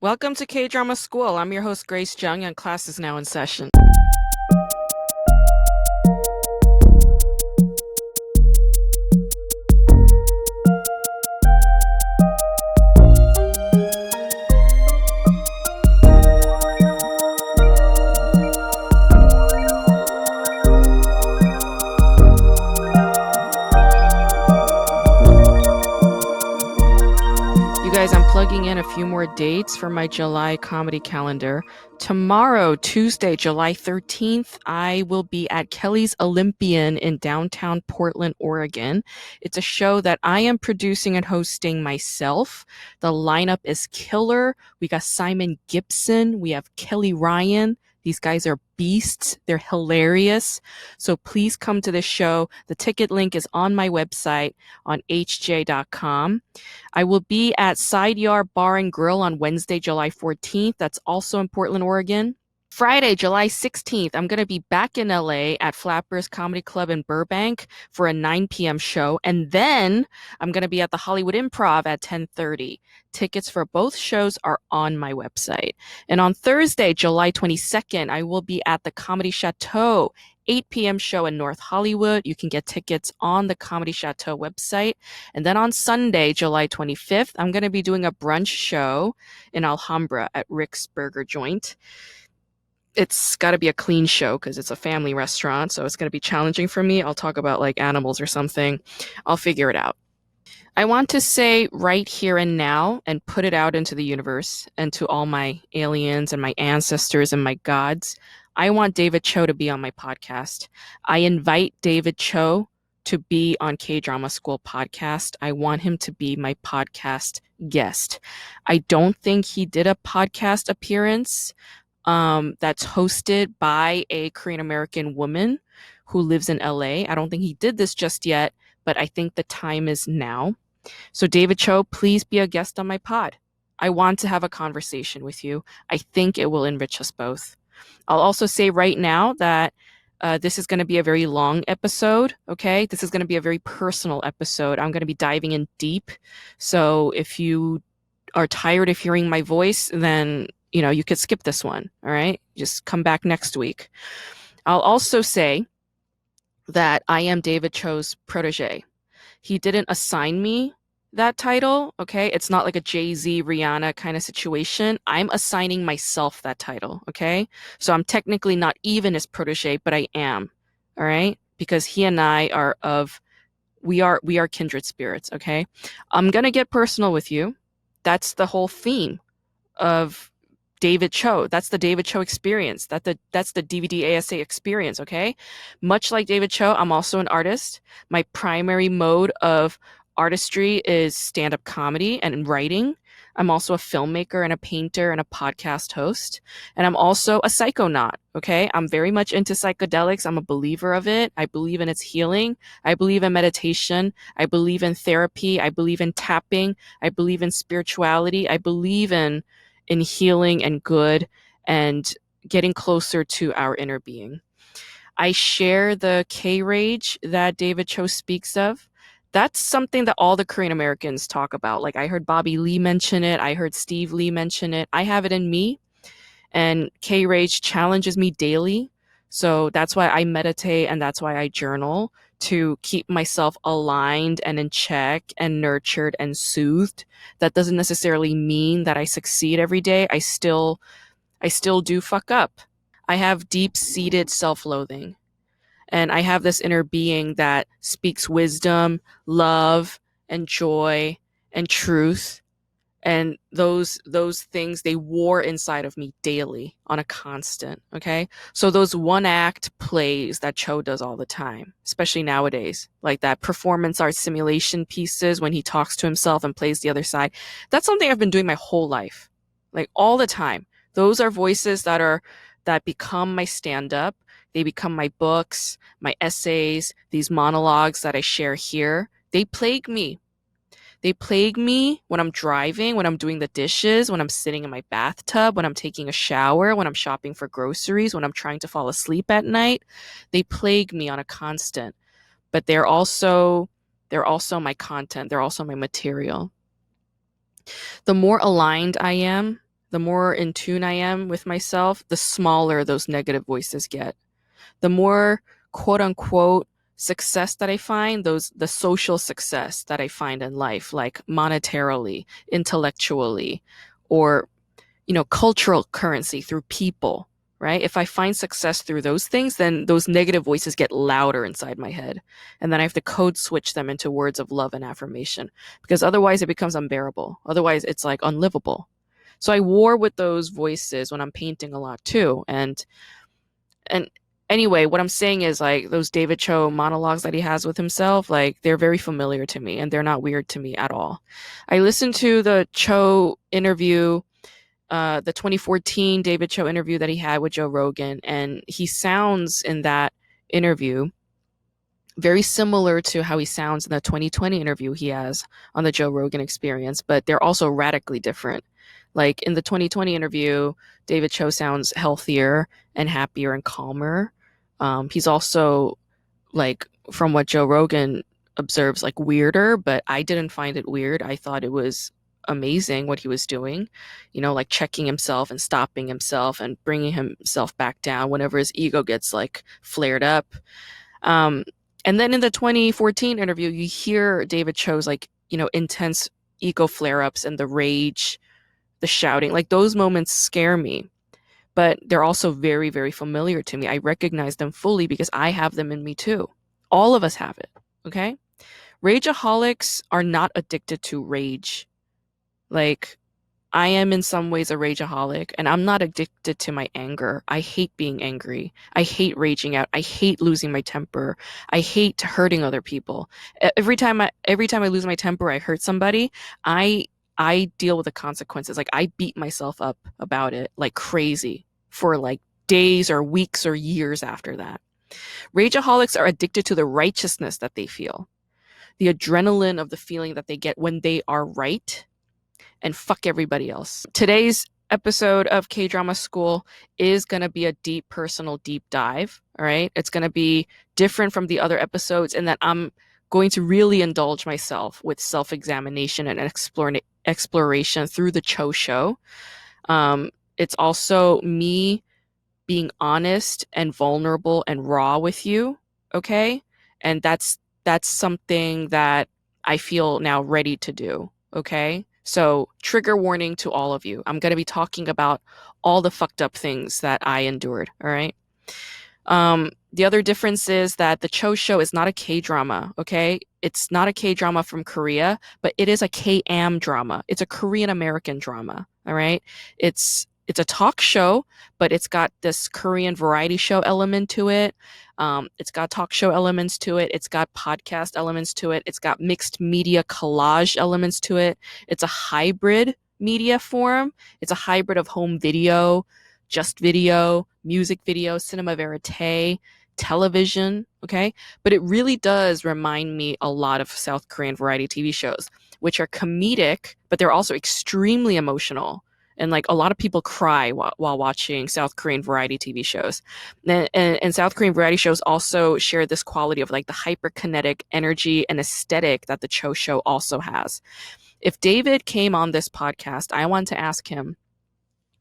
Welcome to K-Drama School. I'm your host, Grace Jung, and class is now in session. You guys, I'm plugging in a few more dates for my July comedy calendar. Tomorrow, Tuesday, July 13th, I will be at Kelly's Olympian in downtown Portland, Oregon. It's a show that I am producing and hosting myself. The lineup is killer. We got Simon Gibson. We have Kelly Ryan. These guys are beasts. They're hilarious. So please come to this show. The ticket link is on my website on hj.com. I will be at Side Yard Bar and Grill on Wednesday, July 14th. That's also in Portland, Oregon. Friday, July 16th, I'm going to be back in LA at Flappers Comedy Club in Burbank for a 9 p.m. show. And then I'm going to be at the Hollywood Improv at 10:30. Tickets for both shows are on my website. And on Thursday, July 22nd, I will be at the Comedy Chateau 8 p.m. show in North Hollywood. You can get tickets on the Comedy Chateau website. And then on Sunday, July 25th, I'm going to be doing a brunch show in Alhambra at Rick's Burger Joint. It's got to be a clean show because it's a family restaurant, so it's going to be challenging for me. I'll talk about like animals or something. I'll figure it out. I want to say right here and now and put it out into the universe and to all my aliens and my ancestors and my gods. I want David Choe to be on my podcast. I invite David Choe to be on K-Drama School podcast. I want him to be my podcast guest. I don't think he did a podcast appearance that's hosted by a Korean American woman who lives in LA. I don't think he did this just yet, but I think the time is now. So David Choe, please be a guest on my pod. I want to have a conversation with you. I think it will enrich us both. I'll also say right now that this is going to be a very long episode, okay? This is going to be a very personal episode. I'm going to be diving in deep. So if you are tired of hearing my voice, then you could skip this one, all right? Just come back next week. I'll also say that I am David Choe's protege. He didn't assign me that title, okay? It's not like a Jay-Z, Rihanna kind of situation. I'm assigning myself that title, okay? So I'm technically not even his protege, but I am, all right? Because he and I we are kindred spirits, okay? I'm gonna get personal with you. That's the whole theme of David Choe. That's the David Choe experience. That's the DVD ASA experience, okay? Much like David Choe, I'm also an artist. My primary mode of artistry is stand-up comedy and writing. I'm also a filmmaker and a painter and a podcast host. And I'm also a psychonaut, okay? I'm very much into psychedelics. I'm a believer of it. I believe in its healing. I believe in meditation. I believe in therapy. I believe in tapping. I believe in spirituality. I believe in healing and good and getting closer to our inner being. I share the K-rage that David Choe speaks of. That's something that all the Korean Americans talk about. Like I heard Bobby Lee mention it. I heard Steve Lee mention it. I have it in me, and K-rage challenges me daily. So that's why I meditate and that's why I journal, to keep myself aligned and in check and nurtured and soothed. That doesn't necessarily mean that I succeed every day. I still do fuck up. I have deep-seated self-loathing. And I have this inner being that speaks wisdom, love, and joy and truth. And those things, they war inside of me daily on a constant, okay? So those one act plays that Cho does all the time, especially nowadays, like that performance art simulation pieces when he talks to himself and plays the other side, that's something I've been doing my whole life, like all the time. Those are voices that become my stand-up. They become my books, my essays, these monologues that I share here. They plague me. They plague me when I'm driving, when I'm doing the dishes, when I'm sitting in my bathtub, when I'm taking a shower, when I'm shopping for groceries, when I'm trying to fall asleep at night. They plague me on a constant. But they're also my content. They're also my material. The more aligned I am the more in tune I am with myself, the smaller those negative voices get. The more quote unquote success that I find, the social success that I find in life, like monetarily, intellectually, or cultural currency through people, right? If I find success through those things, then those negative voices get louder inside my head. And then I have to code switch them into words of love and affirmation because otherwise it becomes unbearable. Otherwise it's like unlivable. So I war with those voices when I'm painting a lot too. And anyway, what I'm saying is like those David Choe monologues that he has with himself, like they're very familiar to me and they're not weird to me at all. I listened to the Choe interview, the 2014 David Choe interview that he had with Joe Rogan, and he sounds in that interview very similar to how he sounds in the 2020 interview he has on the Joe Rogan Experience, but they're also radically different. Like in the 2020 interview, David Choe sounds healthier and happier and calmer. He's also, like, from what Joe Rogan observes, like weirder, but I didn't find it weird. I thought it was amazing what he was doing, like checking himself and stopping himself and bringing himself back down whenever his ego gets like flared up. Um, and then in the 2014 interview, you hear David Choe's like, intense ego flare ups and the rage, the shouting. Like those moments scare me, but they're also very, very familiar to me. I recognize them fully because I have them in me too. All of us have it. Okay. Rageaholics are not addicted to rage. Like, I am in some ways a rageaholic, and I'm not addicted to my anger. I hate being angry. I hate raging out. I hate losing my temper. I hate hurting other people. Every time I lose my temper, I hurt somebody. I I deal with the consequences. Like I beat myself up about it like crazy for like days or weeks or years after that. Rageaholics are addicted to the righteousness that they feel, the adrenaline of the feeling that they get when they are right, and fuck everybody else. Today's episode of K Drama School is going to be a deep personal deep dive. All right. It's going to be different from the other episodes in that I'm going to really indulge myself with self examination and exploration through the Choe show. It's also me being honest and vulnerable and raw with you. Okay. And that's something that I feel now ready to do. Okay. So, trigger warning to all of you. I'm going to be talking about all the fucked up things that I endured. All right. The other difference is that the Choe show is not a K drama. Okay. It's not a K drama from Korea, but it is a K-am drama. It's a Korean American drama. All right. It's a talk show, but it's got this Korean variety show element to it. It's got talk show elements to it. It's got podcast elements to it. It's got mixed media collage elements to it. It's a hybrid media form. It's a hybrid of home video, just video, music video, cinema verite, television. Okay. But it really does remind me a lot of South Korean variety TV shows, which are comedic, but they're also extremely emotional. And like a lot of people cry while watching South Korean variety TV shows. And South Korean variety shows also share this quality of like the hyperkinetic energy and aesthetic that the Choe show also has. If David came on this podcast, I want to ask him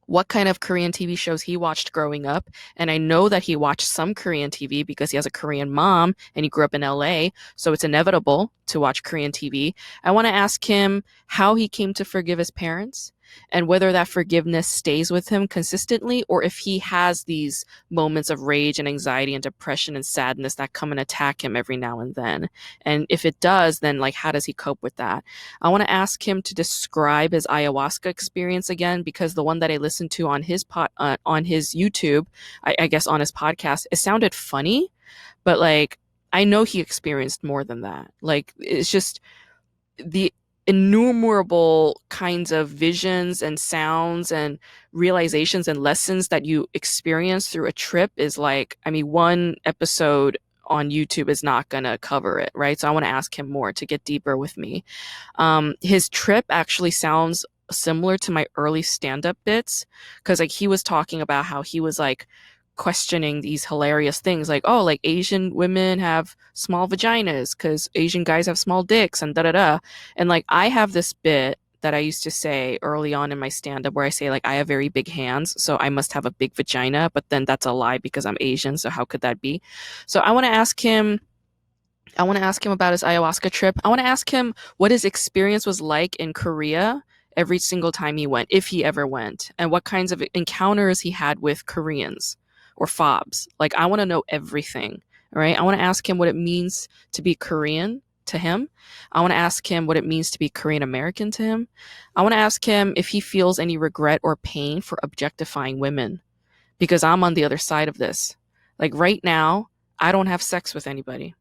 what kind of Korean TV shows he watched growing up. And I know that he watched some Korean TV because he has a Korean mom and he grew up in LA. So it's inevitable to watch Korean TV. I want to ask him how he came to forgive his parents and whether that forgiveness stays with him consistently or if he has these moments of rage and anxiety and depression and sadness that come and attack him every now and then. And if it does, then like how does he cope with that? I want to ask him to describe his ayahuasca experience again because the one that I listened to on his on his YouTube, I guess on his podcast, it sounded funny, but like I know he experienced more than that. Like it's just the innumerable kinds of visions and sounds and realizations and lessons that you experience through a trip is like, I mean, one episode on YouTube is not going to cover it, right? So I want to ask him more to get deeper with me. His trip actually sounds similar to my early stand-up bits because like he was talking about how he was like questioning these hilarious things like, oh, like Asian women have small vaginas because Asian guys have small dicks and da da da. And like I have this bit that I used to say early on in my stand-up where I say like I have very big hands, so I must have a big vagina, but then that's a lie because I'm Asian, so how could that be? So I want to ask him about his ayahuasca trip. I want to ask him what his experience was like in Korea every single time he went, if he ever went, and what kinds of encounters he had with Koreans or fobs. Like, I want to know everything, all right? I want to ask him what it means to be Korean to him. I want to ask him what it means to be Korean American to him. I want to ask him if he feels any regret or pain for objectifying women, because I'm on the other side of this. Like, right now, I don't have sex with anybody.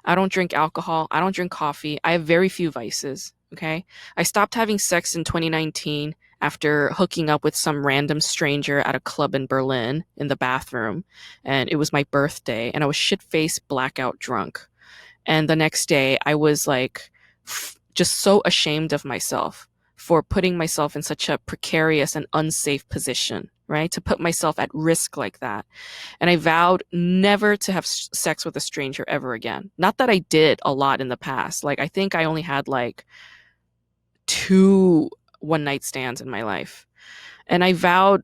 I don't drink alcohol. I don't drink coffee. I have very few vices. Okay. I stopped having sex in 2019 after hooking up with some random stranger at a club in Berlin in the bathroom. And it was my birthday and I was shit faced, blackout drunk. And the next day I was like, just so ashamed of myself for putting myself in such a precarious and unsafe position, right? To put myself at risk like that. And I vowed never to have sex with a stranger ever again. Not that I did a lot in the past. Like, I think I only had like 2 one night stands in my life. And I vowed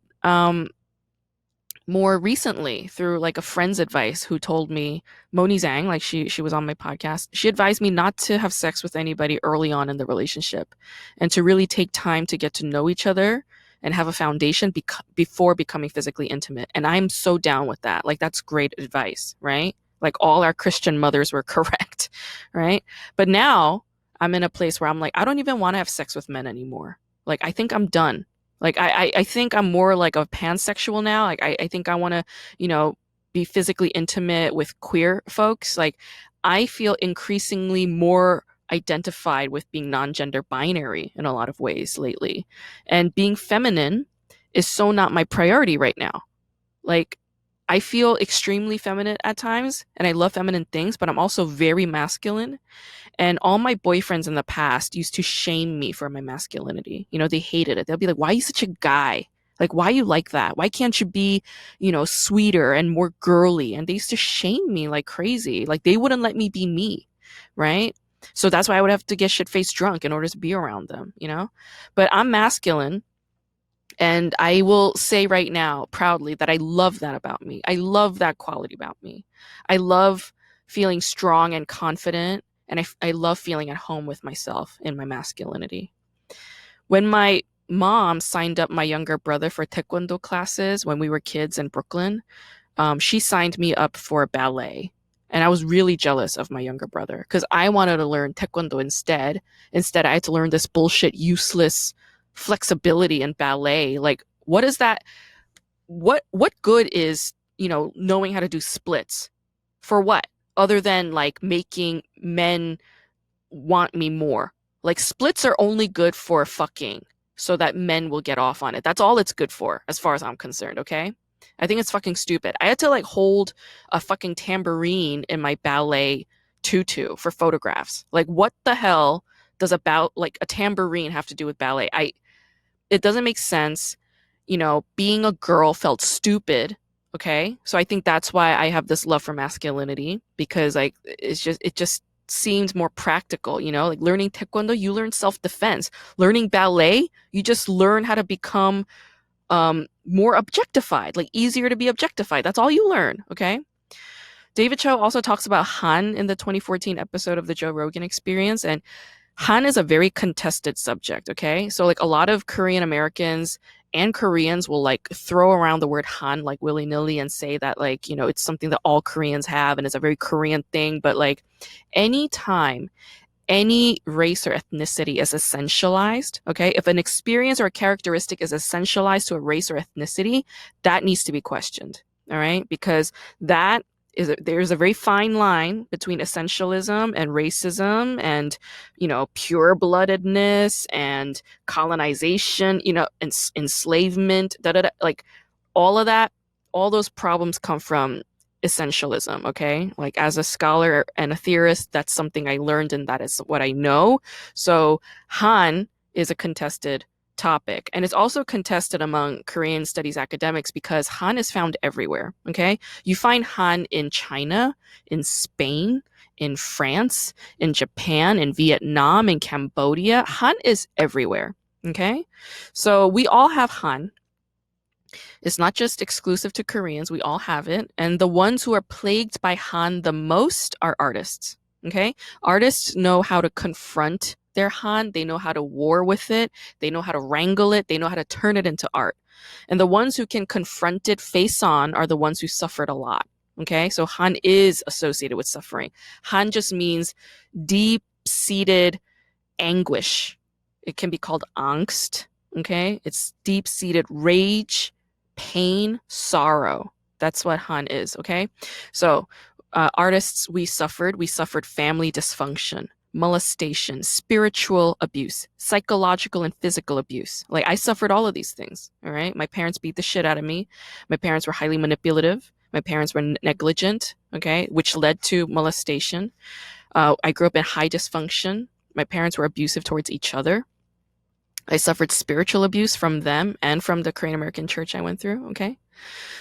more recently through like a friend's advice who told me, Moni Zhang, like she was on my podcast, she advised me not to have sex with anybody early on in the relationship and to really take time to get to know each other and have a foundation before becoming physically intimate. And I'm so down with that. Like, that's great advice, right? Like, all our Christian mothers were correct, right? But now I'm in a place where I'm like, I don't even want to have sex with men anymore. Like, I think I'm done. Like, I think I'm more like a pansexual now. Like, I think I want to, be physically intimate with queer folks. Like, I feel increasingly more identified with being non-gender binary in a lot of ways lately. And being feminine is so not my priority right now. Like, I feel extremely feminine at times and I love feminine things, but I'm also very masculine. And all my boyfriends in the past used to shame me for my masculinity. They hated it. They'll be like, why are you such a guy? Like, why are you like that? Why can't you be, sweeter and more girly? And they used to shame me like crazy. Like, they wouldn't let me be me, right? So that's why I would have to get shit-faced drunk in order to be around them. But I'm masculine. And I will say right now, proudly, that I love that about me. I love that quality about me. I love feeling strong and confident. And I love feeling at home with myself in my masculinity. When my mom signed up my younger brother for taekwondo classes when we were kids in Brooklyn, she signed me up for ballet. And I was really jealous of my younger brother because I wanted to learn taekwondo instead. Instead, I had to learn this bullshit, useless flexibility in ballet. Like, what is that? What good is, knowing how to do splits? For what? Other than like making men want me more. Like, splits are only good for fucking so that men will get off on it. That's all it's good for, as far as I'm concerned, okay? I think it's fucking stupid. I had to like hold a fucking tambourine in my ballet tutu for photographs. Like, what the hell does like a tambourine have to do with ballet? It doesn't make sense. Being a girl felt stupid. Okay. So I think that's why I have this love for masculinity, because like it just seemed more practical, like learning taekwondo, you learn self-defense. Learning ballet, you just learn how to become more objectified, like easier to be objectified. That's all you learn. Okay. David Choe also talks about Han in the 2014 episode of the Joe Rogan Experience, and Han is a very contested subject, okay? So like a lot of Korean Americans and Koreans will like throw around the word Han like willy-nilly and say that like, it's something that all Koreans have and it's a very Korean thing. But like anytime any race or ethnicity is essentialized, okay? If an experience or a characteristic is essentialized to a race or ethnicity, that needs to be questioned, all right? Because there's a very fine line between essentialism and racism and, pure-bloodedness and colonization, and enslavement, like all of that, all those problems come from essentialism, okay? Like, as a scholar and a theorist, that's something I learned and that is what I know. So Han is a contested topic, and it's also contested among Korean studies academics because Han is found everywhere, okay? You find Han in China, in Spain, in France, in Japan, in Vietnam, in Cambodia. Han is everywhere. Okay? So we all have Han. It's not just exclusive to Koreans, we all have it. And the ones who are plagued by Han the most are artists. Okay? Artists know how to confront their Han, they know how to war with it, they know how to wrangle it, they know how to turn it into art. And the ones who can confront it face on are the ones who suffered a lot. Okay? So Han is associated with suffering. Han just means deep seated anguish. It can be called angst. Okay. It's deep seated rage, pain, sorrow. That's what Han is. Okay. So, artists, we suffered. We suffered family dysfunction, molestation, spiritual abuse, psychological and physical abuse. Like, I suffered all of these things. All right. My parents beat the shit out of me. My parents were highly manipulative. My parents were negligent. Okay. Which led to molestation. I grew up in high dysfunction. My parents were abusive towards each other. I suffered spiritual abuse from them and from the Korean American church I went through. Okay.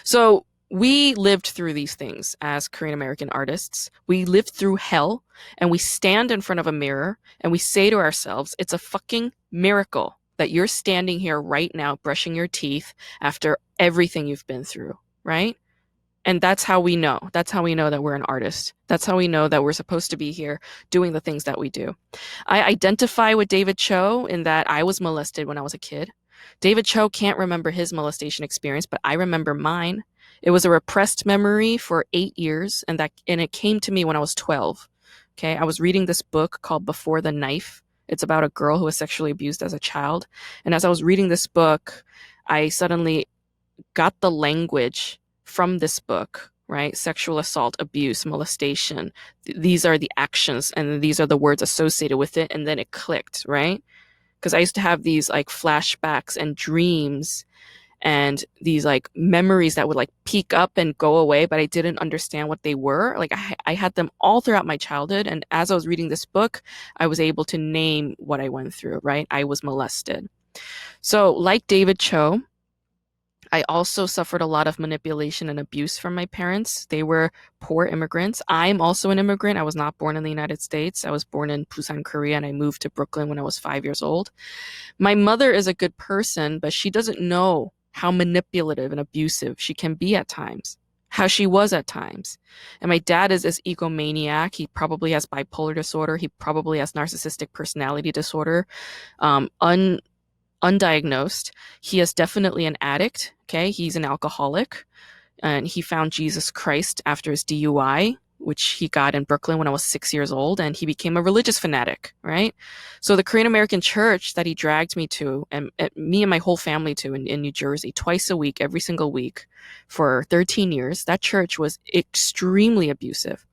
So we lived through these things as Korean American artists. We lived through hell, and we stand in front of a mirror and we say to ourselves, it's a fucking miracle that you're standing here right now brushing your teeth after everything you've been through, right? And that's how we know. That's how we know that we're an artist. That's how we know that we're supposed to be here doing the things that we do. I identify with David Choe in that I was molested when I was a kid. David Choe can't remember his molestation experience, but I remember mine. It was a repressed memory for 8 years, and it came to me when I was 12. Okay, I was reading this book called Before the Knife. It's about a girl who was sexually abused as a child. And as I was reading this book, I suddenly got the language from this book, right? Sexual assault, abuse, molestation. These are the actions and these are the words associated with it. And then it clicked, right? Because I used to have these like flashbacks and dreams and these like memories that would like peak up and go away, but I didn't understand what they were. Like I had them all throughout my childhood. And as I was reading this book, I was able to name what I went through, right? I was molested. So, like David Choe, I also suffered a lot of manipulation and abuse from my parents. They were poor immigrants. I'm also an immigrant. I was not born in the United States. I was born in Busan, Korea, and I moved to Brooklyn when I was 5 years old. My mother is a good person, but she doesn't know how manipulative and abusive she can be at times, how she was at times. And my dad is this egomaniac. He probably has bipolar disorder. He probably has narcissistic personality disorder. Um, un Undiagnosed. He is definitely an addict. Okay. He's an alcoholic, and he found Jesus Christ after his DUI, which he got in Brooklyn when I was 6 years old, and he became a religious fanatic, right? So the Korean American church that he dragged me to, and me and my whole family to in New Jersey, twice a week, every single week for 13 years, that church was extremely abusive.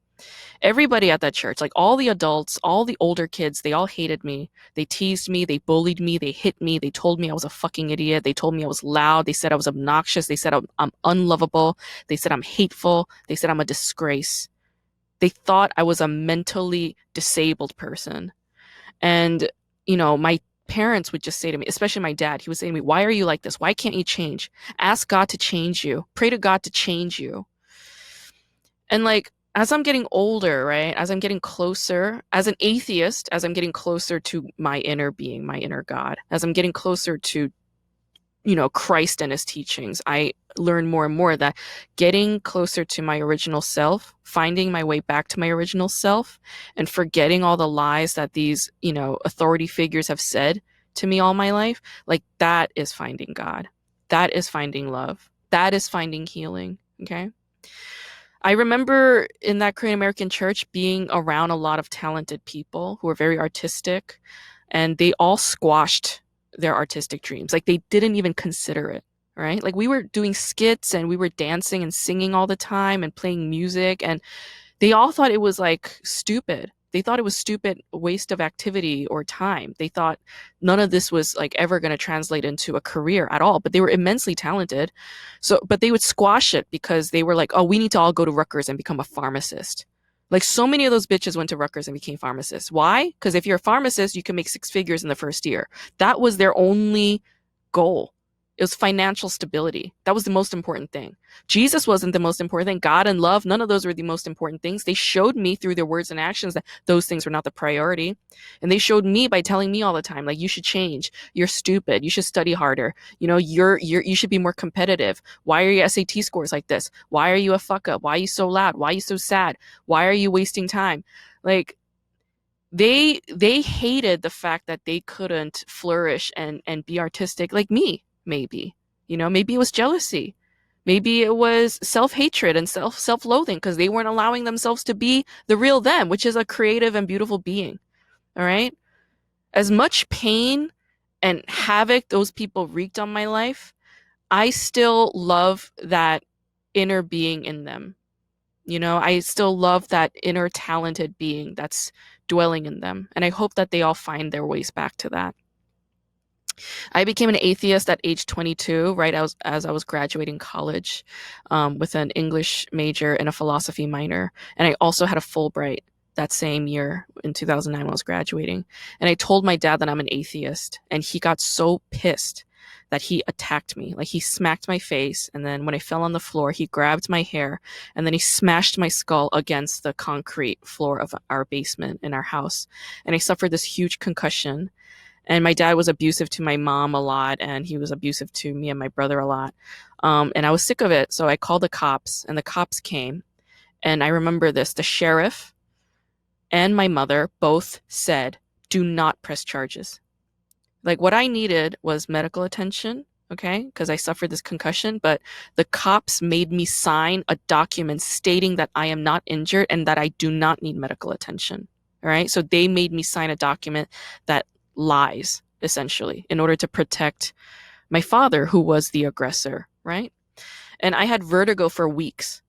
Everybody at that church, like all the adults, all the older kids, they all hated me. They teased me, they bullied me, they hit me, they told me I was a fucking idiot, they told me I was loud, they said I was obnoxious, they said I'm unlovable, they said I'm hateful, they said I'm a disgrace. They thought I was a mentally disabled person. And, my parents would just say to me, especially my dad, he would say to me, why are you like this? Why can't you change? Ask God to change you. Pray to God to change you. And like, as I'm getting older, right, as I'm getting closer, as an atheist, as I'm getting closer to my inner being, my inner God, as I'm getting closer to, Christ and his teachings, I learn more and more that getting closer to my original self, finding my way back to my original self, and forgetting all the lies that these, authority figures have said to me all my life, like that is finding God. That is finding love. That is finding healing. Okay. I remember in that Korean American church being around a lot of talented people who were very artistic, and they all squashed their artistic dreams. Like they didn't even consider it, right? Like we were doing skits and we were dancing and singing all the time and playing music, and they all thought it was like stupid. They thought it was stupid waste of activity or time. They thought none of this was like ever going to translate into a career at all, but they were immensely talented. So, but they would squash it because they were like, oh, we need to all go to Rutgers and become a pharmacist. Like so many of those bitches went to Rutgers and became pharmacists. Why? Because if you're a pharmacist, you can make 6 figures in the first year. That was their only goal. It was financial stability. That was the most important thing. Jesus wasn't the most important thing. God and love, none of those were the most important things. They showed me through their words and actions that those things were not the priority. And they showed me by telling me all the time, like, you should change. You're stupid. You should study harder. You should be more competitive. Why are your SAT scores like this? Why are you a fuck up? Why are you so loud? Why are you so sad? Why are you wasting time? Like, they hated the fact that they couldn't flourish and be artistic like me, maybe. Maybe it was jealousy. Maybe it was self-hatred and self-loathing because they weren't allowing themselves to be the real them, which is a creative and beautiful being. All right? As much pain and havoc those people wreaked on my life, I still love that inner being in them. I still love that inner talented being that's dwelling in them. And I hope that they all find their ways back to that. I became an atheist at age 22, right as I was graduating college, with an English major and a philosophy minor. And I also had a Fulbright that same year in 2009 when I was graduating. And I told my dad that I'm an atheist, and he got so pissed that he attacked me. Like, he smacked my face, and then when I fell on the floor, he grabbed my hair, and then he smashed my skull against the concrete floor of our basement in our house. And I suffered this huge concussion. And my dad was abusive to my mom a lot, and he was abusive to me and my brother a lot. And I was sick of it, so I called the cops, and the cops came. And I remember this: the sheriff and my mother both said, "Do not press charges." Like, what I needed was medical attention, okay, because I suffered this concussion, but the cops made me sign a document stating that I am not injured and that I do not need medical attention. All right, so they made me sign a document that lies, essentially, in order to protect my father, who was the aggressor, right? And I had vertigo for weeks.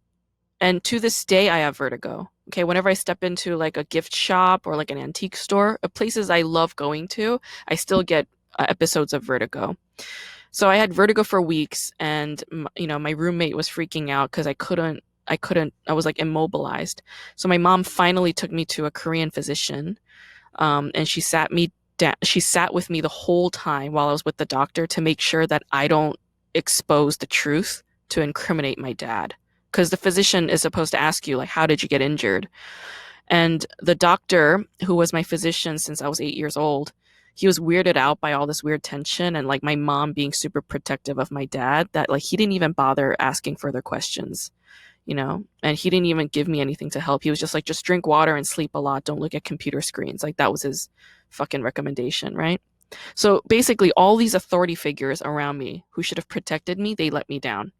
And to this day, I have vertigo. Okay, whenever I step into like a gift shop or like an antique store, places I love going to, I still get episodes of vertigo. So I had vertigo for weeks, and my roommate was freaking out because I was like immobilized. So my mom finally took me to a Korean physician, and she sat me down. She sat with me the whole time while I was with the doctor to make sure that I don't expose the truth to incriminate my dad. Because the physician is supposed to ask you, like, how did you get injured? And the doctor, who was my physician since I was 8 years old, he was weirded out by all this weird tension and like my mom being super protective of my dad, that like he didn't even bother asking further questions, and he didn't even give me anything to help. He was just like, just drink water and sleep a lot. Don't look at computer screens. Like, that was his fucking recommendation, right? So basically, all these authority figures around me who should have protected me, they let me down.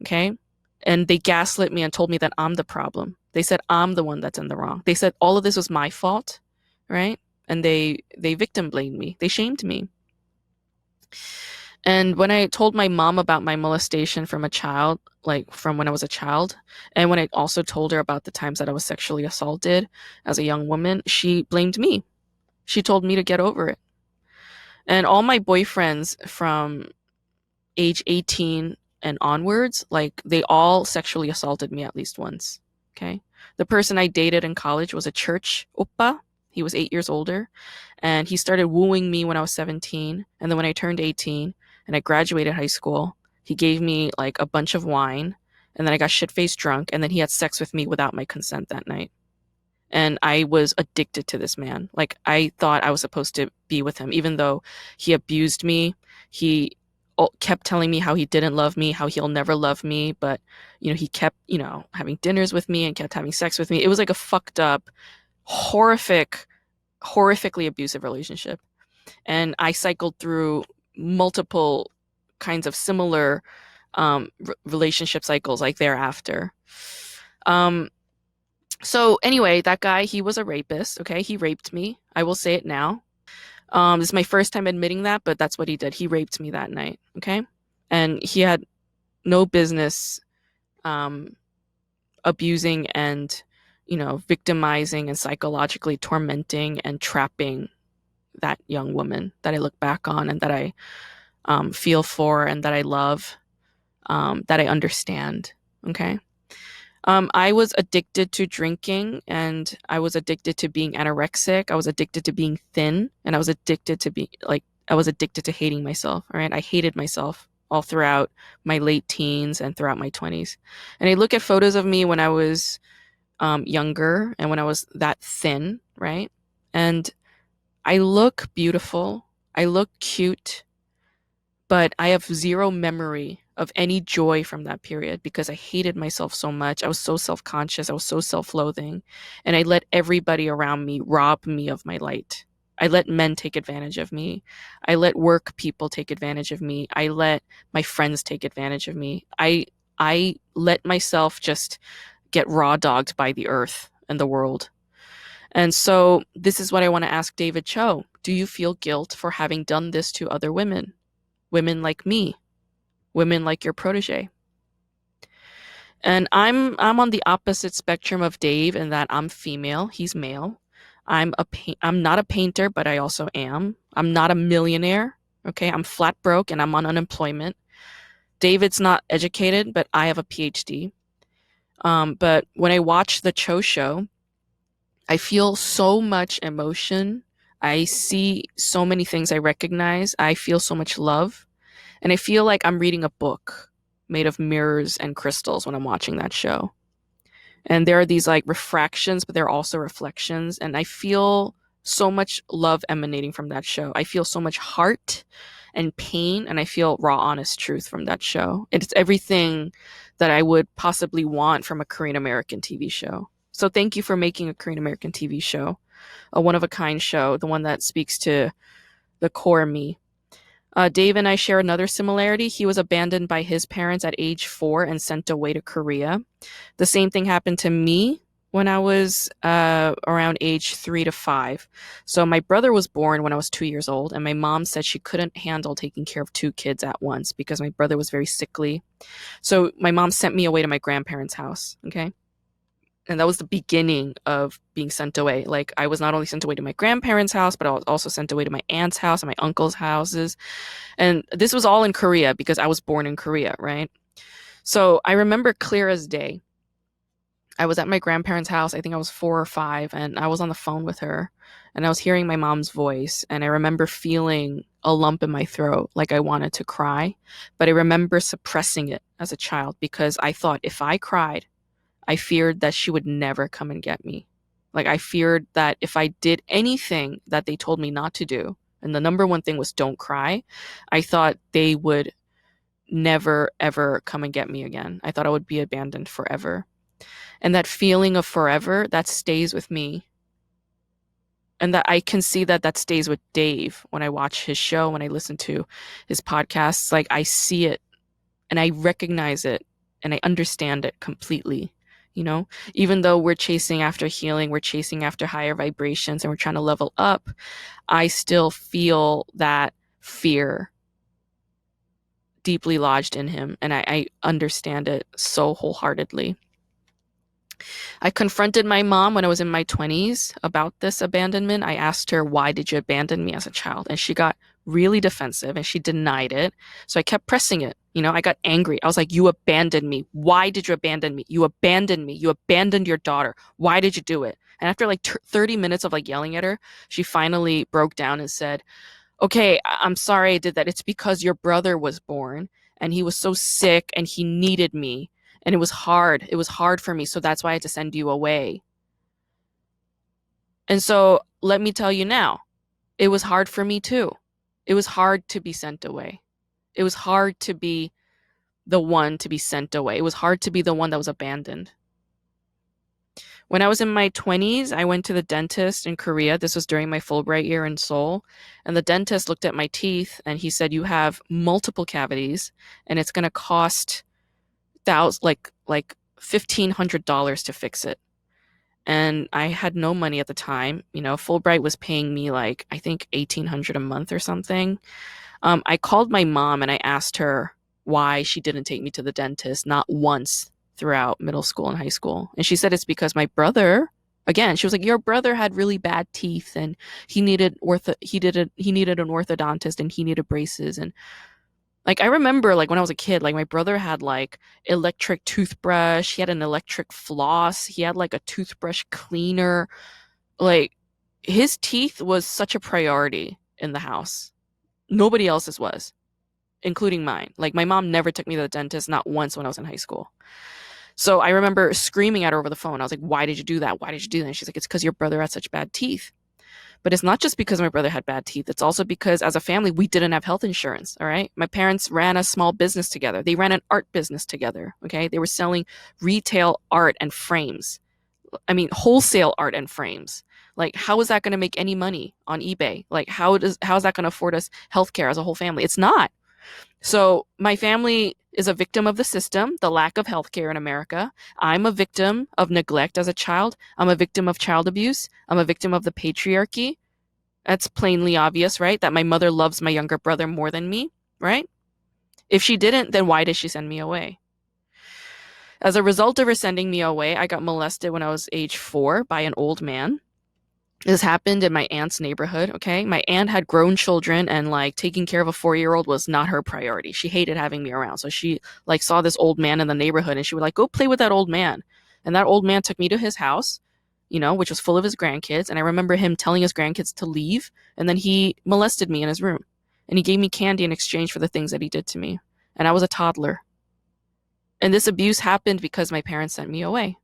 Okay. And they gaslit me and told me that I'm the problem. They said I'm the one that's in the wrong. They said all of this was my fault, right? And they victim blamed me. They shamed me. And when I told my mom about my molestation from a child, like from when I was a child, and when I also told her about the times that I was sexually assaulted as a young woman, she blamed me. She told me to get over it. And all my boyfriends from age 18 and onwards, like, they all sexually assaulted me at least once. Okay. The person I dated in college was a church oppa. He was 8 years older, and he started wooing me when I was 17. And then when I turned 18 and I graduated high school, he gave me like a bunch of wine, and then I got shit-faced drunk, and then he had sex with me without my consent that night. And I was addicted to this man. Like, I thought I was supposed to be with him, even though he abused me. He kept telling me how he didn't love me, how he'll never love me. But, he kept, having dinners with me and kept having sex with me. It was like a fucked up, horrifically abusive relationship. And I cycled through multiple kinds of similar relationship cycles like thereafter. So anyway, that guy, he was a rapist. Okay, he raped me. I will say it now. This is my first time admitting that, but that's what he did. He raped me that night. Okay, and he had no business abusing and victimizing and psychologically tormenting and trapping that young woman that I look back on and that I feel for and that I love, that I understand. Okay. I was addicted to drinking, and I was addicted to being anorexic. I was addicted to being thin, and I was addicted to hating myself. All right. I hated myself. all throughout my late teens and throughout my 20s. And I look at photos of me when I was younger and when I was that thin, right? And I look beautiful. I look cute, but I have zero memory of any joy from that period because I hated myself so much. I was so self conscious. I was so self loathing. And I let everybody around me rob me of my light. I let men take advantage of me. I let work people take advantage of me. I let my friends take advantage of me. I let myself just get raw dogged by the earth and the world. And so this is what I want to ask David Choe. Do you feel guilt for having done this to other women? Women like me, women like your protege. And I'm on the opposite spectrum of Dave in that I'm female, he's male. I'm not a painter, but I also am. I'm not a millionaire. Okay, I'm flat broke and I'm on unemployment. David's not educated, but I have a PhD. But when I watch the Cho show, I feel so much emotion. I see so many things I recognize. I feel so much love. And I feel like I'm reading a book made of mirrors and crystals when I'm watching that show. And there are these like refractions, but there are also reflections. And I feel so much love emanating from that show. I feel so much heart and pain, and I feel raw, honest truth from that show. It's everything that I would possibly want from a Korean American TV show. So thank you for making a Korean American TV show, a one of a kind show, the one that speaks to the core me. Dave and I share another similarity. He was abandoned by his parents at age 4 and sent away to Korea. The same thing happened to me when I was around age 3 to 5. So my brother was born when I was 2 years old, and my mom said she couldn't handle taking care of 2 kids at once because my brother was very sickly. So my mom sent me away to my grandparents' house, okay? And that was the beginning of being sent away. Like, I was not only sent away to my grandparents' house, but I was also sent away to my aunt's house and my uncle's houses. And this was all in Korea because I was born in Korea, right? So I remember clear as day. I was at my grandparents' house. I think I was 4 or 5, and I was on the phone with her, and I was hearing my mom's voice. And I remember feeling a lump in my throat, like I wanted to cry. But I remember suppressing it as a child because I thought if I cried, I feared that she would never come and get me. Like, I feared that if I did anything that they told me not to do, and the number one thing was don't cry, I thought they would never, ever come and get me again. I thought I would be abandoned forever. And that feeling of forever, that stays with me. And that I can see that that stays with Dave when I watch his show, when I listen to his podcasts. Like, I see it and I recognize it and I understand it completely. You know, even though we're chasing after healing, we're chasing after higher vibrations and we're trying to level up, I still feel that fear deeply lodged in him. And I understand it so wholeheartedly. I confronted my mom when I was in my 20s about this abandonment. I asked her, why did you abandon me as a child? And she got really defensive and she denied it. So I kept pressing it. You know, I got angry. I was like, you abandoned me. Why did you abandon me? You abandoned me. You abandoned your daughter. Why did you do it? And after like 30 minutes of like yelling at her, she finally broke down and said, okay, I'm sorry I did that. It's because your brother was born and he was so sick and he needed me. And it was hard. It was hard for me. So that's why I had to send you away. And so let me tell you now, it was hard for me too. It was hard to be sent away. It was hard to be the one to be sent away. It was hard to be the one that was abandoned. When I was in my 20s, I went to the dentist in Korea. This was during my Fulbright year in Seoul. And the dentist looked at my teeth and he said, you have multiple cavities and it's going to cost like $1,500 to fix it. And I had no money at the time. You know, Fulbright was paying me like, I think $1,800 a month or something. I called my mom and I asked her why she didn't take me to the dentist, not once throughout middle school and high school. And she said it's because my brother, again, she was like, your brother had really bad teeth and he needed he needed an orthodontist and he needed braces. And like, I remember like when I was a kid, like my brother had like electric toothbrush, he had an electric floss, he had like a toothbrush cleaner. Like, his teeth was such a priority in the house. Nobody else's was. including mine. Like my mom never took me to the dentist, not once when I was in high school. So I remember screaming at her over the phone. I was like, "Why did you do that? Why did you do that?" And she's like, "It's because your brother had such bad teeth." But it's not just because my brother had bad teeth. It's also because as a family, we didn't have health insurance. All right. My parents ran a small business together. They ran an art business together. Okay. They were selling retail art and frames. I mean, wholesale art and frames. Like, how is that going to make any money on eBay? Like, how is that going to afford us healthcare as a whole family? It's not. So my family is a victim of the system, the lack of healthcare in America. I'm a victim of neglect as a child. I'm a victim of child abuse. I'm a victim of the patriarchy. That's plainly obvious, right? That my mother loves my younger brother more than me, right? If she didn't, then why did she send me away? As a result of her sending me away, I got molested when I was age 4 by an old man. This happened in my aunt's neighborhood, okay? My aunt had grown children and like taking care of a 4-year-old was not her priority. She hated having me around. So she like saw this old man in the neighborhood and she would like go play with that old man. And that old man took me to his house, which was full of his grandkids, and I remember him telling his grandkids to leave, and then he molested me in his room. And he gave me candy in exchange for the things that he did to me. And I was a toddler. And this abuse happened because my parents sent me away.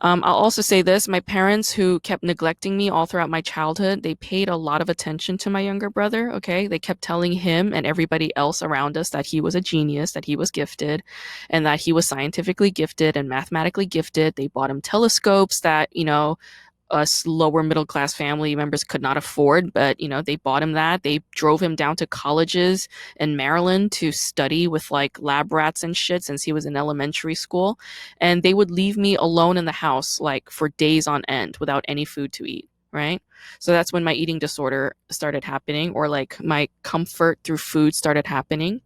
I'll also say this, my parents who kept neglecting me all throughout my childhood, they paid a lot of attention to my younger brother, okay? They kept telling him and everybody else around us that he was a genius, that he was gifted, and that he was scientifically gifted and mathematically gifted. They bought him telescopes that, us lower middle class family members could not afford, but they bought him that. They drove him down to colleges in Maryland to study with like lab rats and shit since he was in elementary school, and they would leave me alone in the house like for days on end without any food to eat, right? So that's when my eating disorder started happening, or like my comfort through food started happening.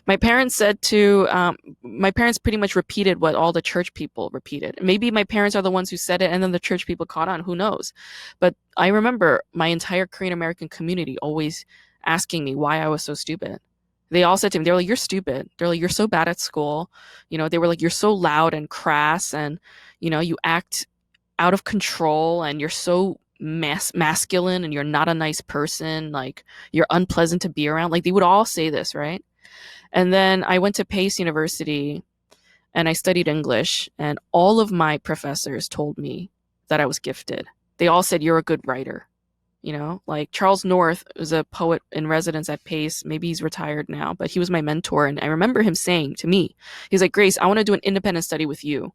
My parents pretty much repeated what all the church people repeated. Maybe my parents are the ones who said it and then the church people caught on, who knows? But I remember my entire Korean American community always asking me why I was so stupid. They all said to me, they were like, "You're stupid." They're like, "You're so bad at school." They were like, "You're so loud and crass and, you act out of control and you're so masculine and you're not a nice person. Like, you're unpleasant to be around." Like, they would all say this, right? And then I went to Pace University and I studied English, and all of my professors told me that I was gifted. They all said, "You're a good writer." Like Charles North was a poet in residence at Pace. Maybe he's retired now, but he was my mentor. And I remember him saying to me, he's like, "Grace, I want to do an independent study with you.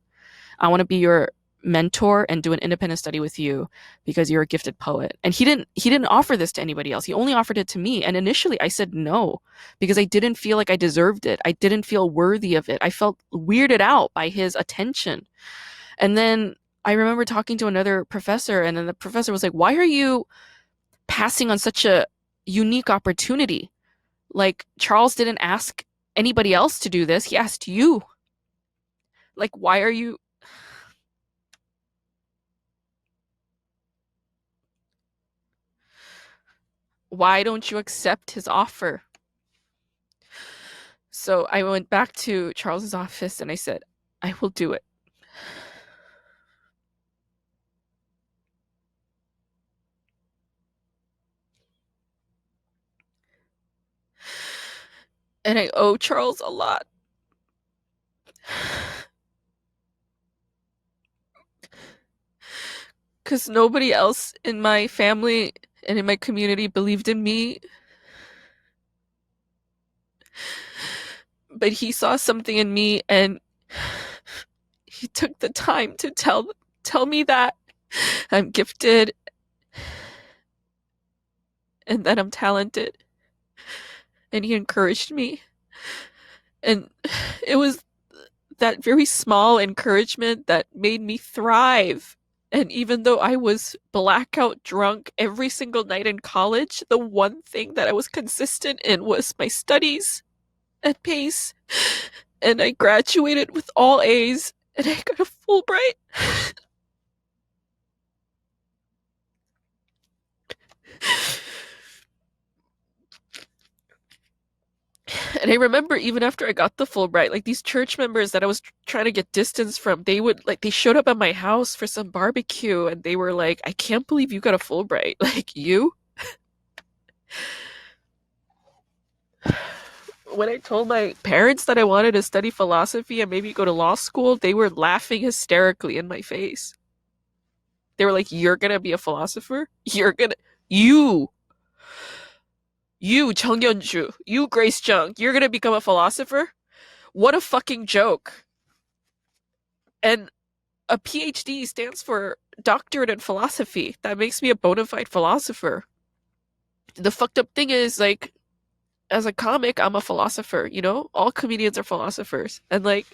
I want to be your mentor and do an independent study with you because you're a gifted poet." And he didn't offer this to anybody else. He only offered it to me. And initially I said no because I didn't feel like I deserved it. I didn't feel worthy of it. I felt weirded out by his attention. And then I remember talking to another professor, and then the professor was like, "Why are you passing on such a unique opportunity? Like, Charles didn't ask anybody else to do this. He asked you. Like, why don't you accept his offer?" So I went back to Charles's office and I said, "I will do it." And I owe Charles a lot. Because nobody else in my family and in my community believed in me. But he saw something in me and he took the time to tell me that I'm gifted and that I'm talented. And he encouraged me. And it was that very small encouragement that made me thrive. And even though I was blackout drunk every single night in college, the one thing that I was consistent in was my studies at Pace. And I graduated with all A's and I got a Fulbright. And I remember even after I got the Fulbright, like these church members that I was trying to get distance from, they showed up at my house for some barbecue and they were like, "I can't believe you got a Fulbright." Like, you? when I told my parents that I wanted to study philosophy and maybe go to law school, they were laughing hysterically in my face. They were like, "You're gonna be a philosopher? You, you Chung Yeon-ju, you Grace Chung, you're gonna become a philosopher? What a fucking joke!" And a PhD stands for doctorate in philosophy. That makes me a bona fide philosopher. The fucked up thing is, like, as a comic, I'm a philosopher, you know? All comedians are philosophers. And, like,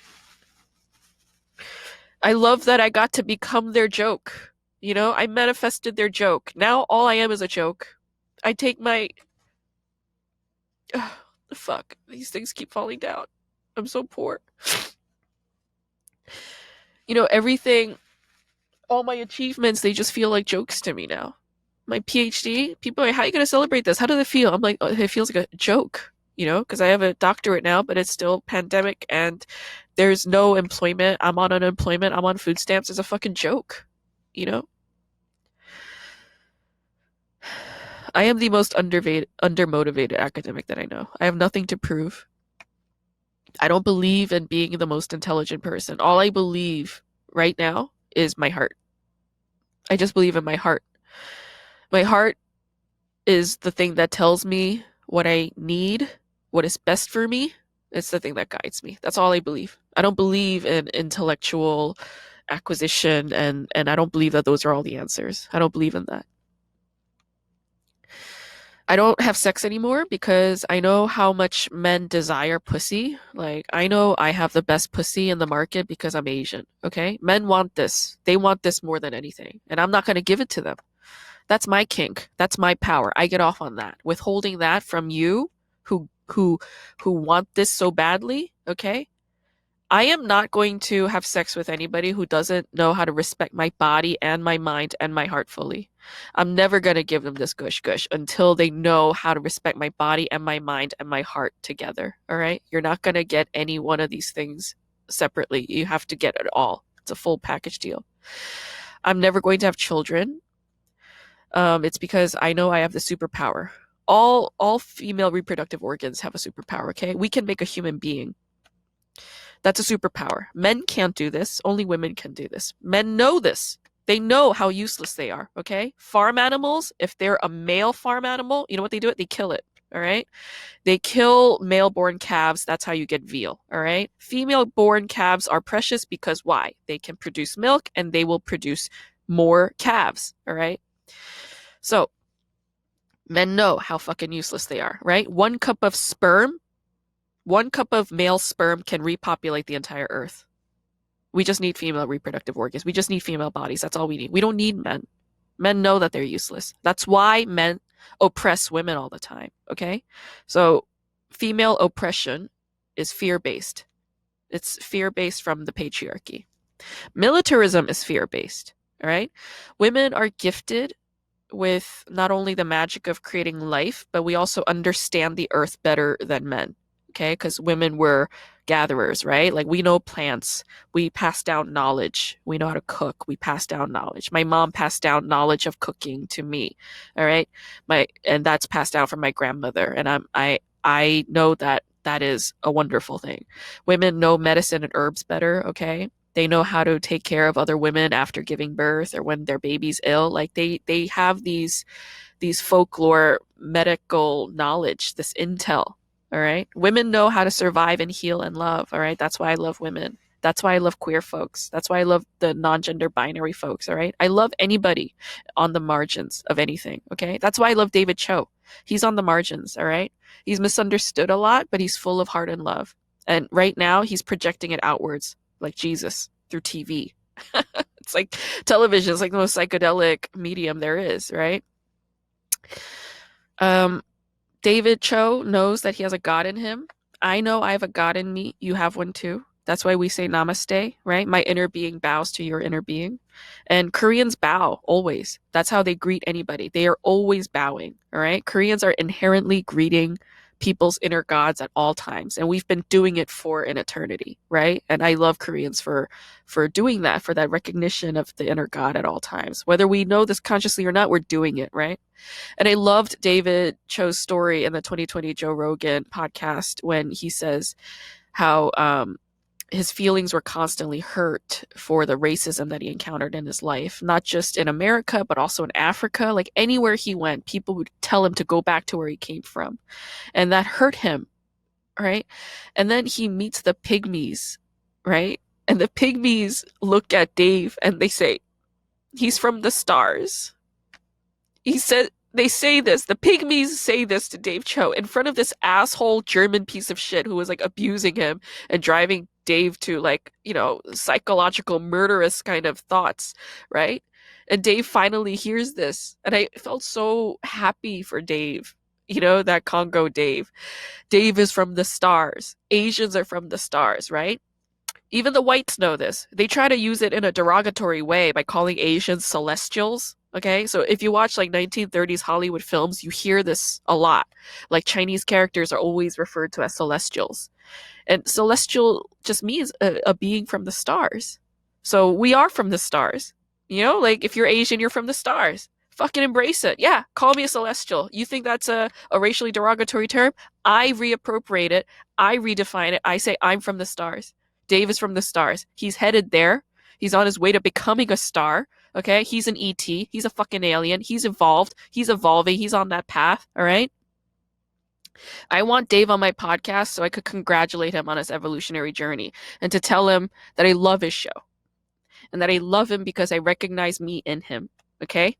I love that I got to become their joke. You know, I manifested their joke. Now all I am is a joke. I take my. Ugh, fuck. These things keep falling down. I'm so poor. You know, everything, all my achievements, they just feel like jokes to me now. My PhD, people are like, how are you going to celebrate this? How does it feel? I'm like, oh, it feels like a joke, you know, because I have a doctorate now, but it's still pandemic and there's no employment. I'm on unemployment. I'm on food stamps. It's a fucking joke, you know? I am the most undermotivated academic that I know. I have nothing to prove. I don't believe in being the most intelligent person. All I believe right now is my heart. I just believe in my heart. My heart is the thing that tells me what I need, what is best for me. It's the thing that guides me. That's all I believe. I don't believe in intellectual acquisition and I don't believe that those are all the answers. I don't believe in that. I don't have sex anymore because I know how much men desire pussy. Like, I know I have the best pussy in the market because I'm Asian, okay? Men want this. They want this more than anything. And I'm not going to give it to them. That's my kink. That's my power. I get off on that. Withholding that from you who want this so badly, okay? I am not going to have sex with anybody who doesn't know how to respect my body and my mind and my heart fully. I'm never going to give them this gush gush until they know how to respect my body and my mind and my heart together. All right? You're not going to get any one of these things separately. You have to get it all. It's a full package deal. I'm never going to have children. It's because I know I have the superpower. All female reproductive organs have a superpower, okay? We can make a human being. That's a superpower. Men can't do this. Only women can do this. Men know this. They know how useless they are, okay? Farm animals, if they're a male farm animal, you know what they do? They kill it, all right? They kill male-born calves. That's how you get veal, all right? Female-born calves are precious because why? They can produce milk and they will produce more calves, all right? So, men know how fucking useless they are, right? 1 cup of sperm, 1 cup of male sperm can repopulate the entire earth. We just need female reproductive organs. We just need female bodies. That's all we need. We don't need men. Men know that they're useless. That's why men oppress women all the time, okay? So female oppression is fear-based. It's fear-based from the patriarchy. Militarism is fear-based, all right? Women are gifted with not only the magic of creating life, but we also understand the earth better than men, okay? Because women were gatherers, right? Like, we know plants. We pass down knowledge. We know how to cook. We pass down knowledge. My mom passed down knowledge of cooking to me, all right? And that's passed down from my grandmother. And I know that that is a wonderful thing. Women know medicine and herbs better, okay? They know how to take care of other women after giving birth or when their baby's ill. Like, they have these folklore medical knowledge, this intel. All right. Women know how to survive and heal and love. All right. That's why I love women. That's why I love queer folks. That's why I love the non-gender binary folks. All right. I love anybody on the margins of anything. Okay. That's why I love David Choe. He's on the margins. All right. He's misunderstood a lot, but he's full of heart and love. And right now he's projecting it outwards like Jesus through TV. It's like television is like the most psychedelic medium there is. Right. David Choe knows that he has a God in him. I know I have a God in me. You have one too. That's why we say namaste, right? My inner being bows to your inner being. And Koreans bow always. That's how they greet anybody. They are always bowing, all right? Koreans are inherently greeting people's inner gods at all times, and we've been doing it for an eternity, right? And I love Koreans for doing that, for that recognition of the inner god at all times. Whether we know this consciously or not, we're doing it, right? And I loved David Cho's story in the 2020 Joe Rogan podcast when he says how his feelings were constantly hurt for the racism that he encountered in his life, not just in America, but also in Africa. Like anywhere he went, people would tell him to go back to where he came from. And that hurt him, right? And then he meets the pygmies, right? And the pygmies look at Dave and they say, he's from the stars. He said, they say this, the pygmies say this to Dave Cho in front of this asshole German piece of shit who was like abusing him and driving Dave to like, psychological murderous kind of thoughts, right? And Dave finally hears this. And I felt so happy for Dave, that Congo Dave. Dave is from the stars. Asians are from the stars, right? Even the whites know this. They try to use it in a derogatory way by calling Asians celestials. Okay, so if you watch like 1930s Hollywood films, you hear this a lot. Like Chinese characters are always referred to as celestials. And celestial just means a being from the stars. So we are from the stars. Like if you're Asian, you're from the stars. Fucking embrace it. Yeah, call me a celestial. You think that's a racially derogatory term? I reappropriate it. I redefine it. I say I'm from the stars. Dave is from the stars. He's headed there. He's on his way to becoming a star. Okay? He's an ET. He's a fucking alien. He's evolved. He's evolving. He's on that path. All right? I want Dave on my podcast so I could congratulate him on his evolutionary journey and to tell him that I love his show and that I love him because I recognize me in him. Okay?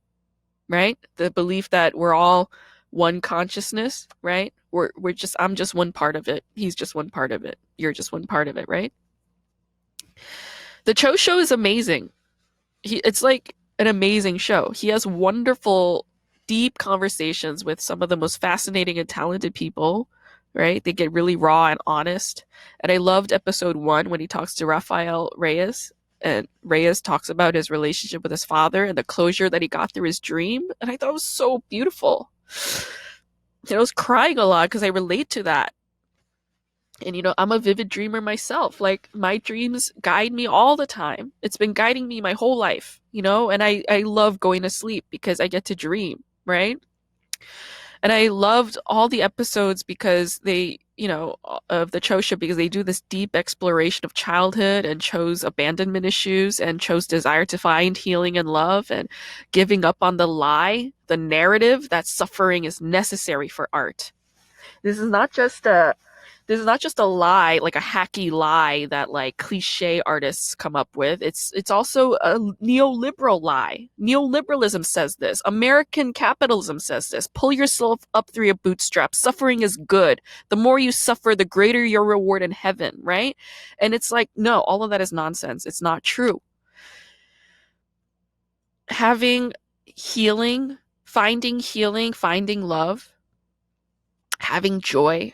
Right? The belief that we're all one consciousness, right? I'm just one part of it. He's just one part of it. You're just one part of it, right? The Cho show is amazing. It's like an amazing show. He has wonderful, deep conversations with some of the most fascinating and talented people, right? They get really raw and honest. And I loved episode 1 when he talks to Rafael Reyes. And Reyes talks about his relationship with his father and the closure that he got through his dream. And I thought it was so beautiful. I was crying a lot because I relate to that. And I'm a vivid dreamer myself. Like my dreams guide me all the time. It's been guiding me my whole life, and I love going to sleep because I get to dream, right? And I loved all the episodes because they, of the Cho show, because they do this deep exploration of childhood and Cho's abandonment issues and Cho's desire to find healing and love and giving up on the lie, the narrative that suffering is necessary for art. This is not just a lie, like a hacky lie that like cliche artists come up with. It's also a neoliberal lie. Neoliberalism says this. American capitalism says this. Pull yourself up through your bootstraps. Suffering is good. The more you suffer, the greater your reward in heaven, right? And it's like, no, all of that is nonsense. It's not true. Having healing, finding love, having joy,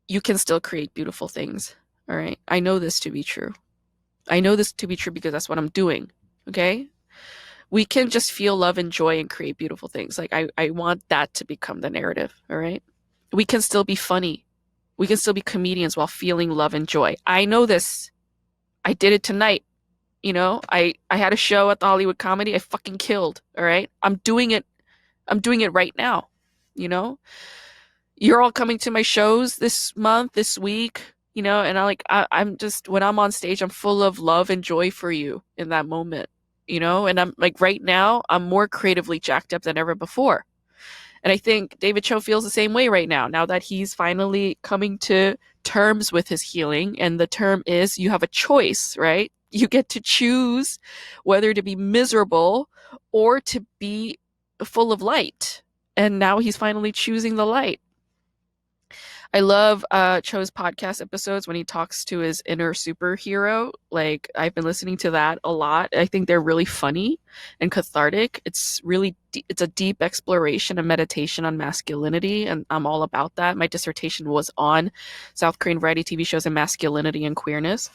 you can still create beautiful things. All right. I know this to be true. I know this to be true because that's what I'm doing. Okay. We can just feel love and joy and create beautiful things. Like I want that to become the narrative. All right. We can still be funny. We can still be comedians while feeling love and joy. I know this. I did it tonight. I had a show at the Hollywood Comedy. I fucking killed. All right. I'm doing it right now. You're all coming to my shows this month, this week, and I'm just, when I'm on stage, I'm full of love and joy for you in that moment, and I'm like, right now, I'm more creatively jacked up than ever before. And I think David Cho feels the same way right now that he's finally coming to terms with his healing. And the term is, you have a choice, right? You get to choose whether to be miserable or to be full of light. And now he's finally choosing the light. I love Cho's podcast episodes when he talks to his inner superhero. Like, I've been listening to that a lot. I think they're really funny and cathartic. It's a deep exploration and meditation on masculinity, and I'm all about that. My dissertation was on South Korean variety TV shows and masculinity and queerness.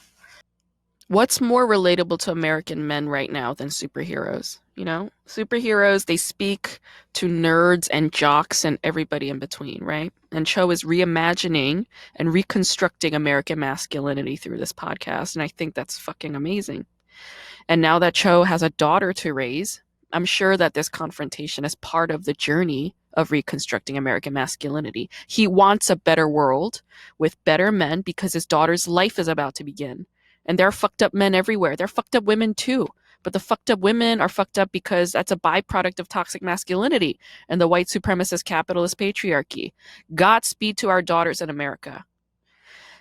What's more relatable to American men right now than superheroes? You know, superheroes, they speak to nerds and jocks and everybody in between, right? And Cho is reimagining and reconstructing American masculinity through this podcast. And I think that's fucking amazing. And now that Cho has a daughter to raise, I'm sure that this confrontation is part of the journey of reconstructing American masculinity. He wants a better world with better men because his daughter's life is about to begin. And there are fucked up men everywhere. There are fucked up women too. But the fucked up women are fucked up because that's a byproduct of toxic masculinity and the white supremacist capitalist patriarchy. Godspeed to our daughters in America.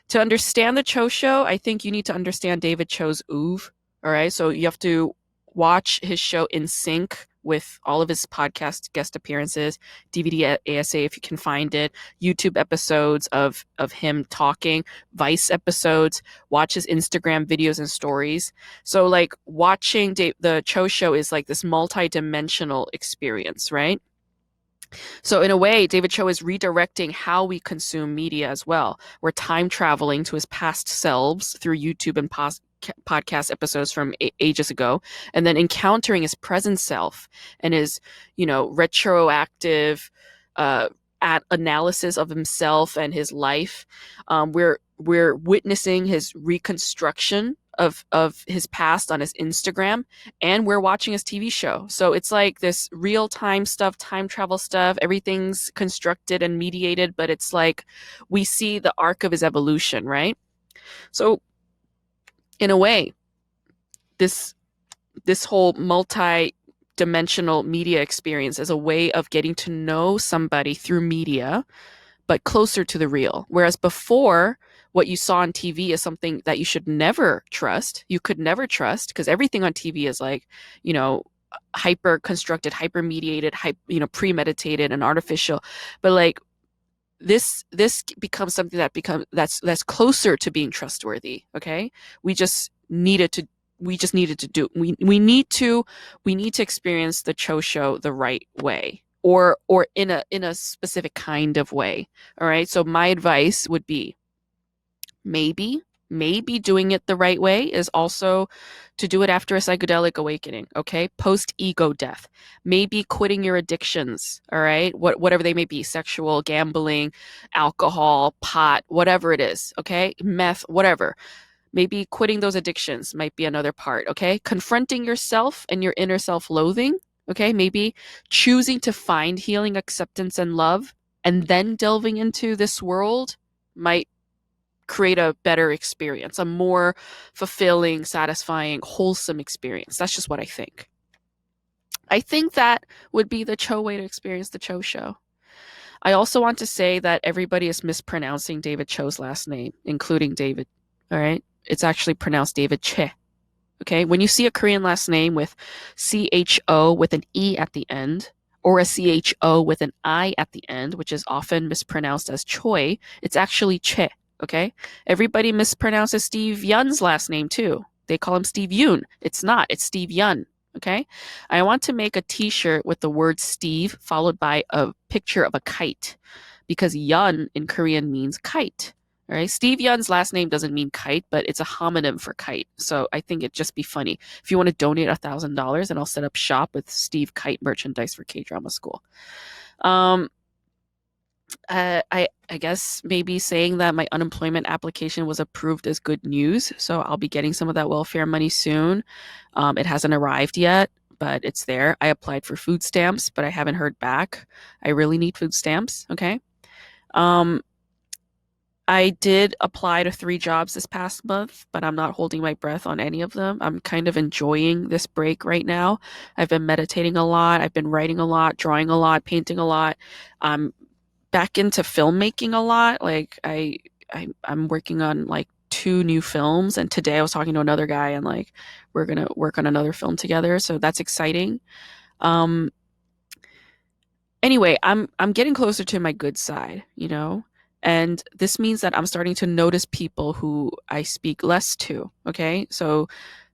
To understand the Cho show, I think you need to understand David Cho's oeuvre. All right. So you have to watch his show in sync with all of his podcast guest appearances, DVD at ASA if you can find it, YouTube episodes of him talking, Vice episodes, watch his Instagram videos and stories. So like watching the Cho show is like this multi-dimensional experience, right? So in a way, David Choe is redirecting how we consume media as well. We're time traveling to his past selves through YouTube and podcast episodes from ages ago, and then encountering his present self and his, retroactive analysis of himself and his life. We're witnessing his reconstruction of his past on his Instagram, and we're watching his TV show. So it's like this real time stuff, time travel stuff. Everything's constructed and mediated, but it's like we see the arc of his evolution, right? So in a way, this whole multi-dimensional media experience is a way of getting to know somebody through media but closer to the real. Whereas before, what you saw on TV is something that you should never trust. You could never trust because everything on TV is like, hyper constructed, hyper mediated, premeditated and artificial. But like this becomes something that's closer to being trustworthy. Okay, we just needed to do we need to experience the Cho show the right way, or in a specific kind of way. All right, so my advice would be maybe doing it the right way is also to do it after a psychedelic awakening. Okay, post ego death, maybe quitting your addictions. All right, whatever they may be, sexual, gambling, alcohol, pot, whatever it is. Okay, meth, whatever. Maybe quitting those addictions might be another part. Okay, confronting yourself and your inner self-loathing. Okay, maybe choosing to find healing, acceptance, and love, and then delving into this world might create a better experience, a more fulfilling, satisfying, wholesome experience. That's just what I think. I think that would be the Cho way to experience the Cho show. I also want to say that everybody is mispronouncing David Cho's last name, including David. All right? It's actually pronounced David Che. Okay? When you see a Korean last name with CHO with an E at the end, or a CHO with an I at the end, which is often mispronounced as Choe, it's actually Che. Okay? Everybody mispronounces Steve Yun's last name too. They call him Steve Yoon. It's not. It's Steve Yun. Okay? I want to make a t-shirt with the word Steve followed by a picture of a kite, because Yun in Korean means kite. All right? Steve Yun's last name doesn't mean kite, but it's a homonym for kite. So I think it'd just be funny. If you want to donate $1,000, and I'll set up shop with Steve Kite merchandise for K-Drama School. I guess maybe saying that my unemployment application was approved is good news. So I'll be getting some of that welfare money soon. It hasn't arrived yet, but it's there. I applied for food stamps, but I haven't heard back. I really need food stamps. Okay. I did apply to 3 jobs this past month, but I'm not holding my breath on any of them. I'm kind of enjoying this break right now. I've been meditating a lot. I've been writing a lot, drawing a lot, painting a lot. I'm back into filmmaking a lot. Like I'm working on like 2 new films, and today I was talking to another guy, and like we're gonna work on another film together. So that's exciting. Anyway, I'm getting closer to my good side, and this means that I'm starting to notice people who I speak less to. Okay, so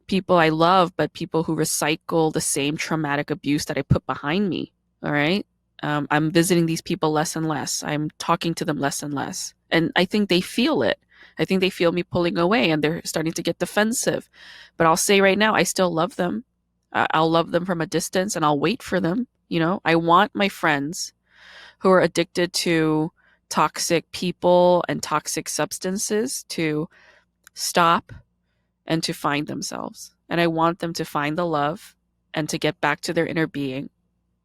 people I love, but people who recycle the same traumatic abuse that I put behind me. All right. I'm visiting these people less and less. I'm talking to them less and less. And I think they feel it. I think they feel me pulling away and they're starting to get defensive. But I'll say right now, I still love them. I'll love them from a distance and I'll wait for them. I want my friends who are addicted to toxic people and toxic substances to stop and to find themselves. And I want them to find the love and to get back to their inner being.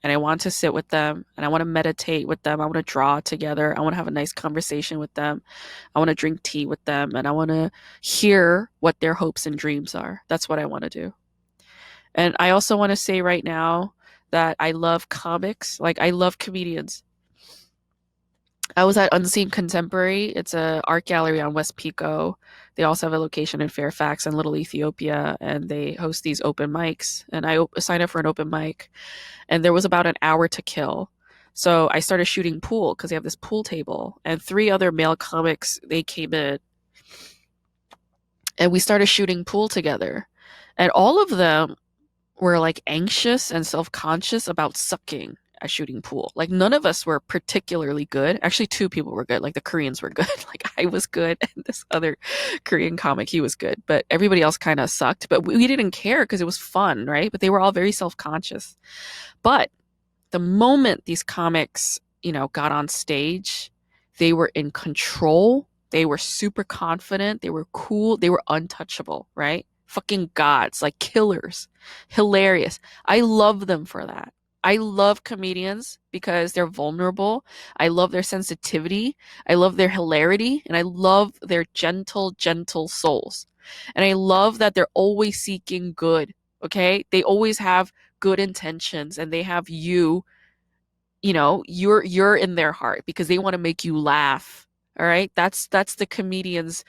And I want to sit with them and I want to meditate with them. I want to draw together. I want to have a nice conversation with them. I want to drink tea with them and I want to hear what their hopes and dreams are. That's what I want to do. And I also want to say right now that I love comics. Like, I love comedians. I was at Unseen Contemporary. It's an art gallery on West Pico. They also have a location in Fairfax and Little Ethiopia, and they host these open mics. And I signed up for an open mic, and there was about an hour to kill. So I started shooting pool because they have this pool table, and 3 other male comics, they came in, and we started shooting pool together. And all of them were like anxious and self-conscious about sucking at shooting pool. Like, none of us were particularly good. Actually, 2 people were good. Like, the Koreans were good. Like, I was good, and this other Korean comic, he was good. But everybody else kind of sucked. But we didn't care because it was fun, right? But they were all very self-conscious. But the moment these comics, got on stage, they were in control. They were super confident. They were cool. They were untouchable, right? Fucking gods, like killers. Hilarious. I love them for that. I love comedians because they're vulnerable. I love their sensitivity. I love their hilarity. And I love their gentle, gentle souls. And I love that they're always seeking good. Okay? They always have good intentions and they have you're in their heart because they want to make you laugh. All right? That's the comedian's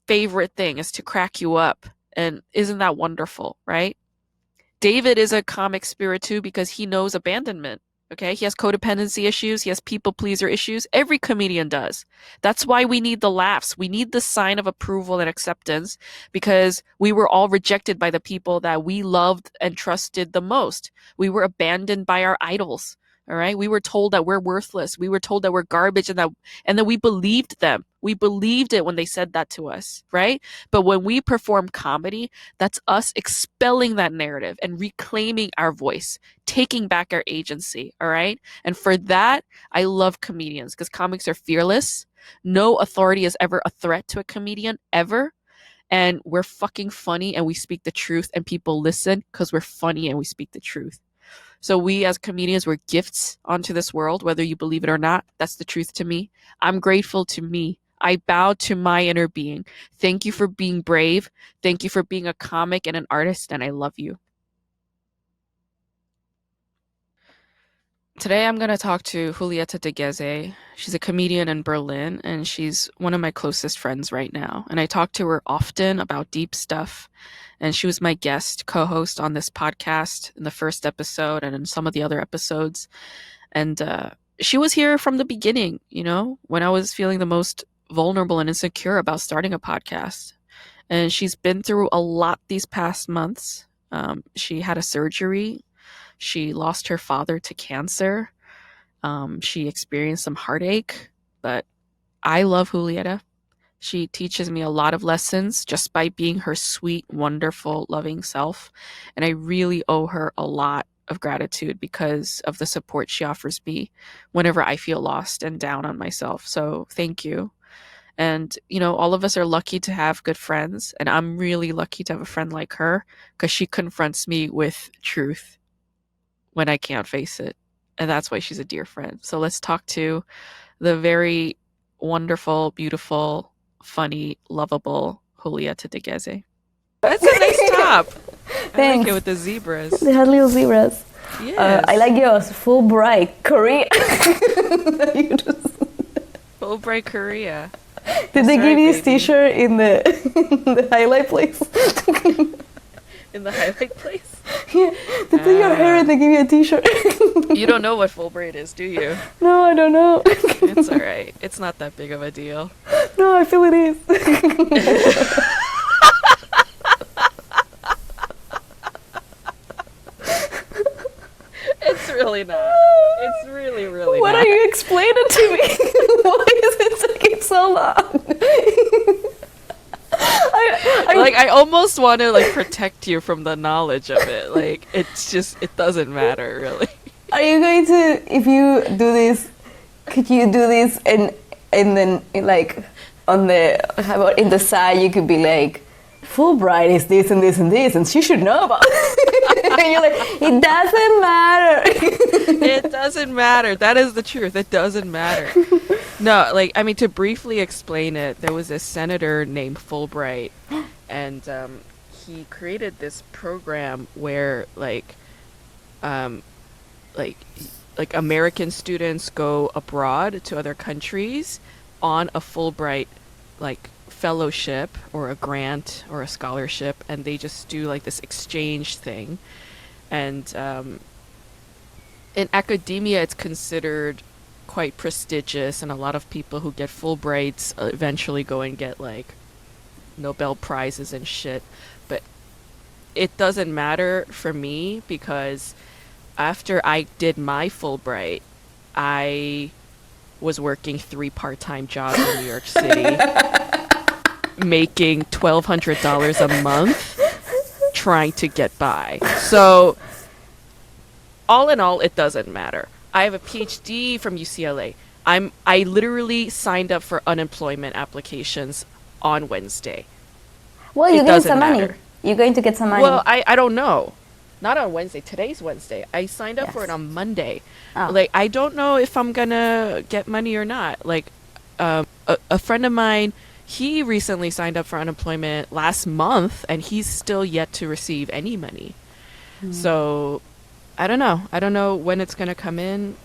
favorite thing, is to crack you up. And isn't that wonderful, right? David is a comic spirit too because he knows abandonment. Okay, he has codependency issues. He has people pleaser issues. Every comedian does. That's why we need the laughs. We need the sign of approval and acceptance because we were all rejected by the people that we loved and trusted the most. We were abandoned by our idols. All right, we were told that we're worthless. We were told that we're garbage, and that we believed them. We believed it when they said that to us, right? But when we perform comedy, that's us expelling that narrative and reclaiming our voice, taking back our agency, all right? And for that, I love comedians because comics are fearless. No authority is ever a threat to a comedian, ever. And we're fucking funny and we speak the truth and people listen because we're funny and we speak the truth. So we as comedians, we're gifts onto this world, whether you believe it or not. That's the truth to me. I'm grateful to me. I bow to my inner being. Thank you for being brave. Thank you for being a comic and an artist, and I love you. Today I'm going to talk to Julieta Degese. She's a comedian in Berlin, and she's one of my closest friends right now. And I talk to her often about deep stuff. And she was my guest co-host on this podcast in the first episode and in some of the other episodes. And she was here from the beginning, when I was feeling the most vulnerable and insecure about starting a podcast. And she's been through a lot these past months. She had a surgery. She lost her father to cancer. She experienced some heartache. But I love Julieta. She teaches me a lot of lessons just by being her sweet, wonderful, loving self. And I really owe her a lot of gratitude because of the support she offers me whenever I feel lost and down on myself. So thank you. And, all of us are lucky to have good friends. And I'm really lucky to have a friend like her because she confronts me with truth when I can't face it. And that's why she's a dear friend. So let's talk to the very wonderful, beautiful, funny, lovable Julieta Degese. That's a nice top. I like it with the zebras. They had little zebras. Yes. I like yours. Fulbright Korea. Fulbright Korea. Did they give you this t-shirt in the highlight place? In the highlight place? Yeah. They put your hair and they give you a t-shirt. You don't know what Fulbright is, do you? No, I don't know. It's all right. It's not that big of a deal. No, I feel it is. It's really not. It's really, really what not. What are you explaining to me? Why is it taking so long? Like I almost want to like protect you from the knowledge of it. Like it's just it doesn't matter really. Are you going to, if you do this, could you do this and then like on the, how about in the side you could be like, Fulbright is this and this and this and she should know about it. And you're like, it doesn't matter. It doesn't matter. That is the truth. It doesn't matter. No, like I mean to briefly explain it, there was a senator named Fulbright and he created this program where um like like American students go abroad to other countries on a Fulbright like fellowship or a grant or a scholarship, and they just do like this exchange thing. And in academia, it's considered quite prestigious, and a lot of people who get Fulbrights eventually go and get like Nobel prizes and shit. But it doesn't matter for me because after I did my Fulbright, I was working 3 part-time jobs in New York City, making $1,200 a month, trying to get by. So, all in all, it doesn't matter. I have a PhD from UCLA. I literally signed up for unemployment applications on Wednesday. Well, you're It getting some doesn't money. matter. You're going to get some money. Well, I don't know. Not on Wednesday. Today's Wednesday. I signed up for it Yes. on Monday. Oh. Like, I don't know if I'm gonna get money or not. Like, a friend of mine, he recently signed up for unemployment last month, and he's still yet to receive any money. So, I don't know. I don't know when it's gonna come in.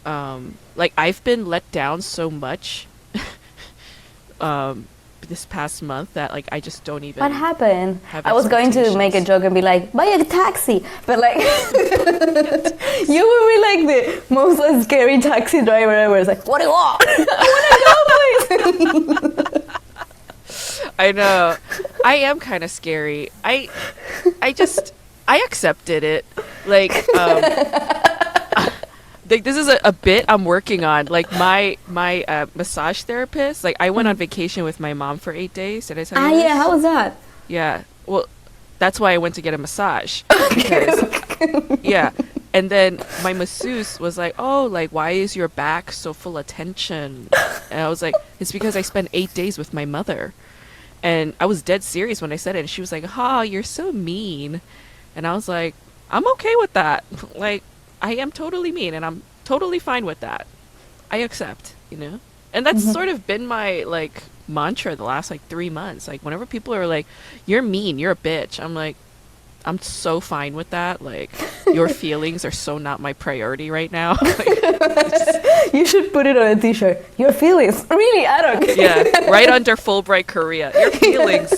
Like, I've been let down so much this past month that, like, I just don't even... What happened? have I was going to make a expectations. joke and be like, buy a taxi. But like, you will be like the most scary taxi driver ever. It's like, what do you want? I want to go, please. I know. I am kind of scary. I accepted it. Like, like this is a bit I'm working on. Like my massage therapist. Like I went on vacation with my mom for 8 days. Did I tell you this? Yeah, how was that? Yeah. Well, that's why I went to get a massage. Because, yeah. And then my masseuse was like, "Oh, like why is your back so full of tension?" And I was like, "It's because I spent 8 days with my mother." And I was dead serious when I said it. And she was like, "Ha, you're so mean." And I was like, "I'm okay with that. Like, I am totally mean, and I'm totally fine with that. I accept, you know?" And that's sort of been my, like, mantra the last, like, 3 months. Like, whenever people are like, "You're mean, you're a bitch," I'm like, I'm so fine with that. Like, your feelings are so not my priority right now. Like, You should put it on a t-shirt. Your feelings. Really, I don't care. yeah, right under Fulbright Korea. Your feelings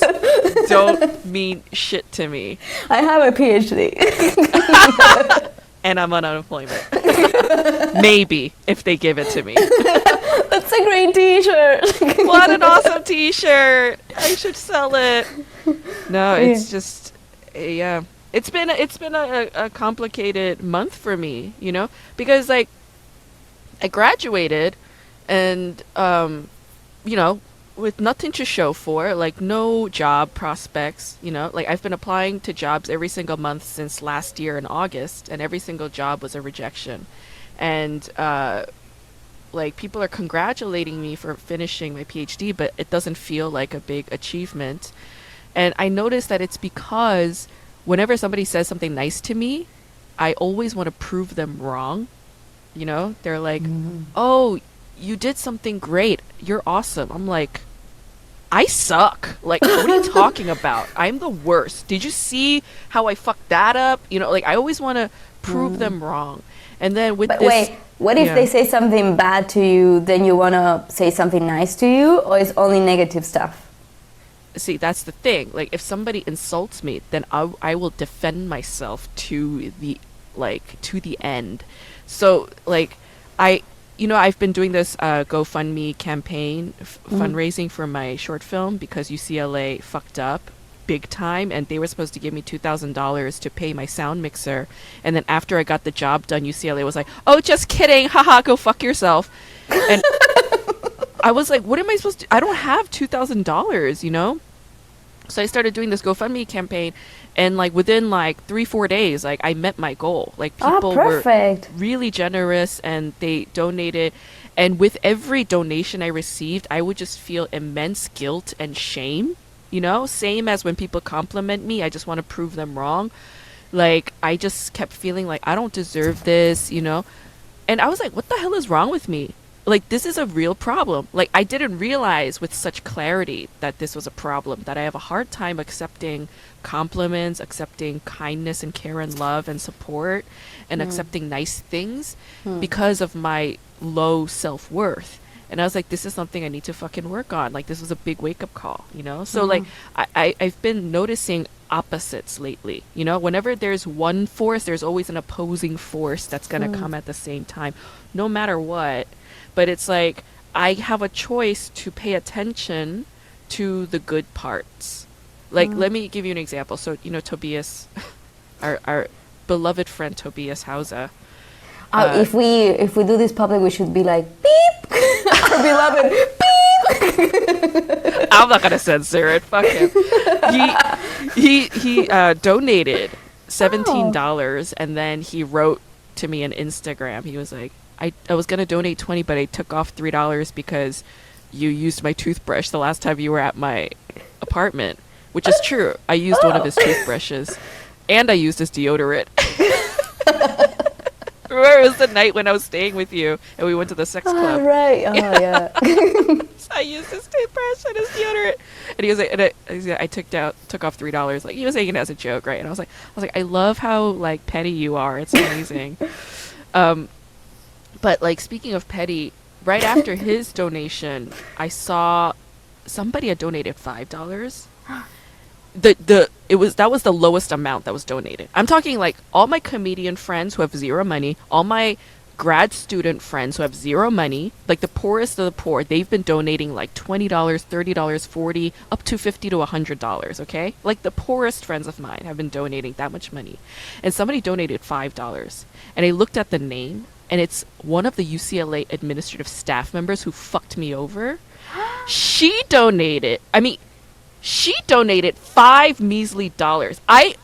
don't mean shit to me. I have a PhD. And I'm on unemployment. Maybe, if they give it to me. That's a great t-shirt. What an awesome t-shirt. I should sell it. No, it's just, yeah. It's been a complicated month for me, you know? Because, like, I graduated and, you know, with nothing to show for, like no job prospects, you know, like I've been applying to jobs every single month since last year in August, and every single job was a rejection. And like people are congratulating me for finishing my PhD, but it doesn't feel like a big achievement. And I noticed that it's because whenever somebody says something nice to me, I always want to prove them wrong. You know, they're like, "Oh, you did something great. You're awesome." I'm like, I suck. Like, what are you talking about? I'm the worst. Did you see how I fucked that up? You know, like I always want to prove them wrong. And then with But this, wait, what if yeah. they say something bad to you, then you want to say something nice to you, or it's only negative stuff? See, that's the thing. Like, if somebody insults me, then I will defend myself to the end. So, like, I've been doing this GoFundMe campaign, fundraising for my short film because UCLA fucked up big time, and they were supposed to give me $2,000 to pay my sound mixer. And then after I got the job done, UCLA was like, "Oh, just kidding. Haha, go fuck yourself." And I was like, what am I supposed to... I don't have $2,000, you know? So I started doing this GoFundMe campaign, and like within like 3-4 days, like I met my goal. Like Ah, people were perfect. really generous and they donated. And with every donation I received, I would just feel immense guilt and shame. Same as when people compliment me, I just want to prove them wrong. Like I just kept feeling like I don't deserve this. And I was like, what the hell is wrong with me? Like, this is a real problem. Like, I didn't realize with such clarity that this was a problem, that I have a hard time accepting compliments, accepting kindness and care and love and support, and accepting nice things because of my low self worth. And I was like, this is something I need to fucking work on. Like, this was a big wake up call. So, like, I've been noticing opposites lately. Whenever there's one force, there's always an opposing force that's going to come at the same time, no matter what. But it's like I have a choice to pay attention to the good parts. Like, let me give you an example. So, Tobias, our beloved friend Tobias Hauser. If we do this public, we should be like beep, our beloved beep. I'm not gonna censor it. Fuck him. He donated $17, and then he wrote to me on Instagram. He was like, I was gonna donate 20, but I took off $3 because you used my toothbrush the last time you were at my apartment, which is true. I used one of his toothbrushes, and I used his deodorant. Remember, it was the night when I was staying with you, and we went to the sex club. Oh, right. Oh, yeah. So I used his toothbrush and his deodorant, and he was like, I took off $3. Like, he was saying it as a joke, right? And I was like, I love how like petty you are. It's amazing. But like, speaking of petty, right after his donation, I saw somebody had donated $5. That was the lowest amount that was donated. I'm talking like all my comedian friends who have zero money, all my grad student friends who have zero money, like the poorest of the poor, they've been donating like $20, $30, $40, up to $50 to $100, okay? Like the poorest friends of mine have been donating that much money. And somebody donated $5. And I looked at the name, and it's one of the UCLA administrative staff members who fucked me over. She donated $5 measly dollars. I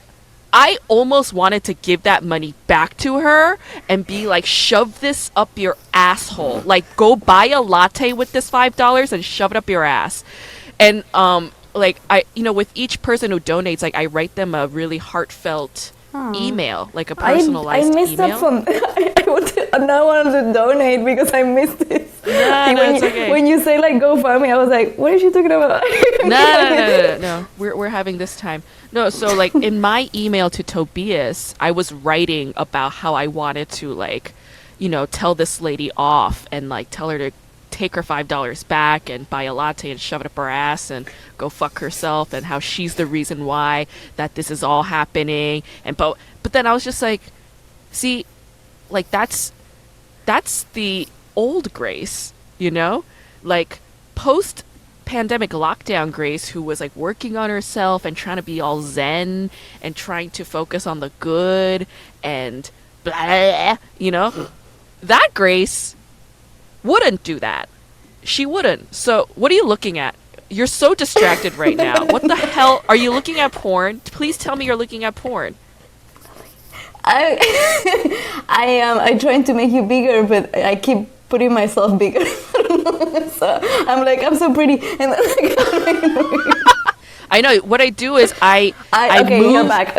almost wanted to give that money back to her and be like, shove this up your asshole. Like, go buy a latte with this $5 and shove it up your ass. And like, with each person who donates, like, I write them a really heartfelt email, like a personalized I missed email. that from. I now wanted to donate because I missed this. No, it's okay. When you say like GoFundMe, I was like, what is she talking about? No. We're having this time. No, so like in my email to Tobias, I was writing about how I wanted to like, tell this lady off and like tell her to take her $5 back and buy a latte and shove it up her ass and go fuck herself, and how she's the reason why that this is all happening. And but then I was just like, see, like that's the old Grace, like post pandemic lockdown Grace, who was like working on herself and trying to be all zen and trying to focus on the good and blah, that Grace wouldn't do that. She wouldn't. So what are you looking at? You're so distracted right now. What the hell? Are you looking at porn? Please tell me you're looking at porn. I'm trying to make you bigger, but I keep putting myself bigger. So I'm like, I'm so pretty, and then like, I know what I do is I okay, you're move back.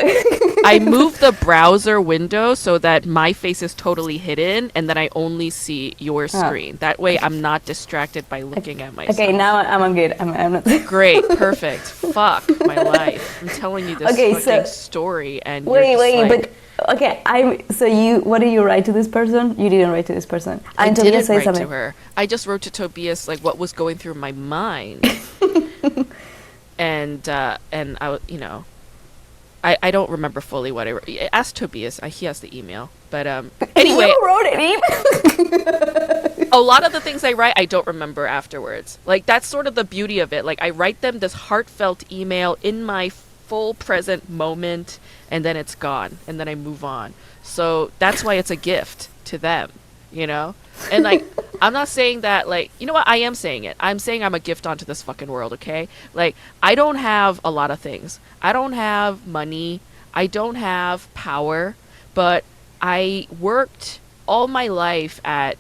I move the browser window so that my face is totally hidden, and then I only see your screen. That way, I'm not distracted by looking at myself. Okay, now I'm good. I'm not. Great, perfect. Fuck my life. I'm telling you this fucking story, and but okay. What did you write to this person? You didn't write to this person. I didn't write to her. I just wrote to Tobias like what was going through my mind. And I, I don't remember fully what I wrote. Ask Tobias. He has the email. But anyway, you wrote an email. A lot of the things I write, I don't remember afterwards. Like that's sort of the beauty of it. Like I write them this heartfelt email in my full present moment, and then it's gone, and then I move on. So that's why it's a gift to them. you know? And like, I'm not saying that, like, you know what? I am saying it. I'm saying I'm a gift onto this fucking world, okay? Like, I don't have a lot of things. I don't have money. I don't have power, but I worked all my life at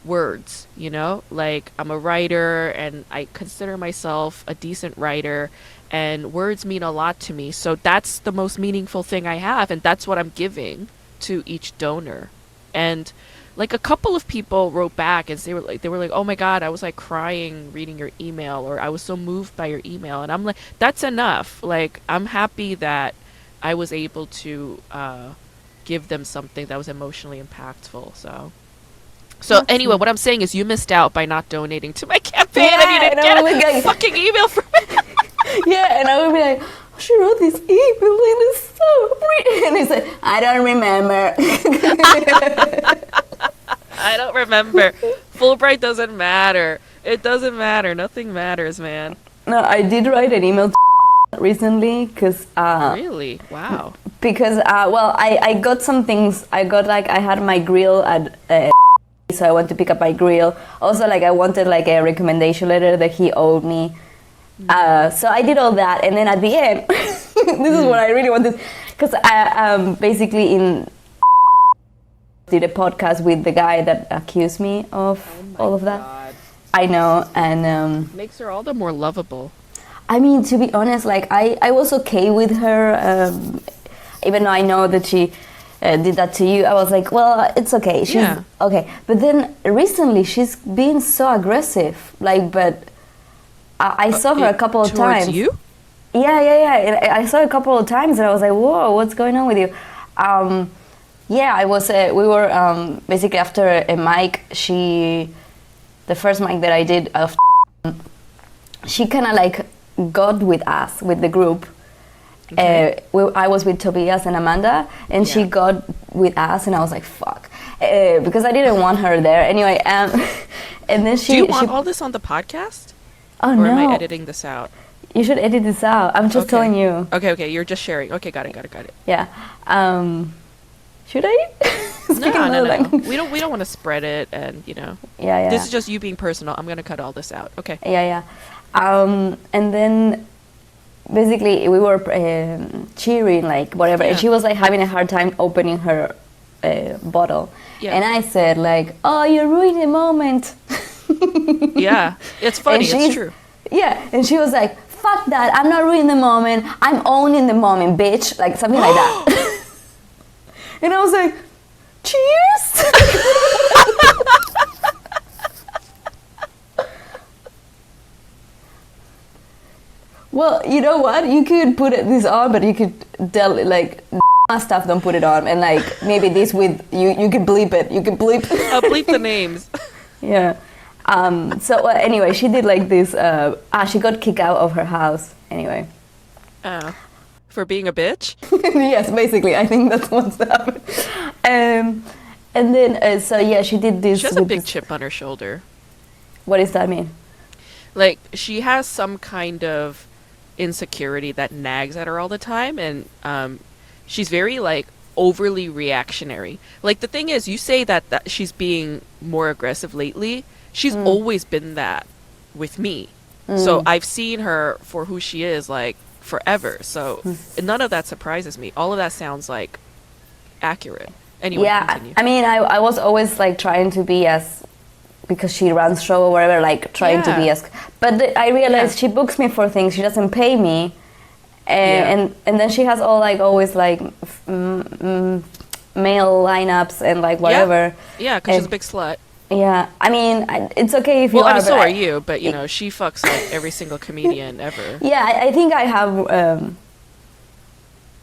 words, you know? Like, I'm a writer and I consider myself a decent writer, and words mean a lot to me. So that's the most meaningful thing I have, and that's what I'm giving to each donor. And like a couple of people wrote back and they were like, "Oh my God, I was like crying reading your email," or "I was so moved by your email." And I'm like, that's enough. Like, I'm happy that I was able to give them something that was emotionally impactful. So anyway, what I'm saying is you missed out by not donating to my campaign, and you didn't get a fucking email from me. Yeah, and I would be like, oh, she wrote this email and it's so pretty. And he said, I don't remember. I don't remember. Fulbright doesn't matter. It doesn't matter. Nothing matters, man. No, I did write an email to recently because... really? Wow. Because, well, I got some things. I had my grill at... so I went to pick up my grill. Also, like, I wanted, like, a recommendation letter that he owed me. So I did all that, and then at the end, this is what I really wanted, because I basically did a podcast with the guy that accused me of all of that. God. I know, and makes her all the more lovable. I mean, to be honest, like I was okay with her, even though I know that she did that to you. I was like, well, it's okay. She's okay. But then recently, she's been so aggressive, like, but. I saw her a couple of times. Towards you? Yeah. I saw her a couple of times, and I was like, "Whoa, what's going on with you?" Yeah, I was. We were basically after a mic. The first mic that I did of, she kind of like got with us with the group. Okay. I was with Tobias and Amanda, and she got with us, and I was like, "Fuck," because I didn't want her there anyway. And then Do you want all this on the podcast? Oh, or no. am I editing this out? You should edit this out. I'm just telling you. Okay. You're just sharing. Okay, got it. Yeah. Should I? No. We don't want to spread it, and you know. Yeah. This is just you being personal. I'm gonna cut all this out. Okay. Yeah. And then basically we were cheering, like whatever, and she was like having a hard time opening her bottle. Yeah. And I said like, "Oh, you ruined the moment." Yeah, it's funny. It's true. Yeah, and she was like, "Fuck that! I'm not ruining the moment. I'm owning the moment, bitch!" Like something like that. And I was like, "Cheers!" Well, you know what? You could put this on, but you could tell like stuff. Don't put it on, and like maybe this with you. You could bleep it. You could bleep. I'll bleep the names. Yeah. So anyway, she did like this. She got kicked out of her house. Anyway. For being a bitch? Yes, basically. I think that's what's happened. And then, so yeah, she did this. She has a big chip on her shoulder. What does that mean? Like, she has some kind of insecurity that nags at her all the time, and she's very, like, overly reactionary. Like, the thing is, you say that she's being more aggressive lately. She's always been that with me. So I've seen her for who she is, like, forever. So none of that surprises me. All of that sounds, like, accurate. Anyway, continue. I mean, I was always, like, trying to be as... Because she runs show or whatever, like, trying to be as... But I realized she books me for things. She doesn't pay me. And then she has all, like, always, like, male lineups and, like, whatever. Yeah, because she's a big slut. Yeah, I mean, it's okay if you are. Well, I mean, so are you, but, you know, she fucks, like, every single comedian ever. Yeah, I think I have...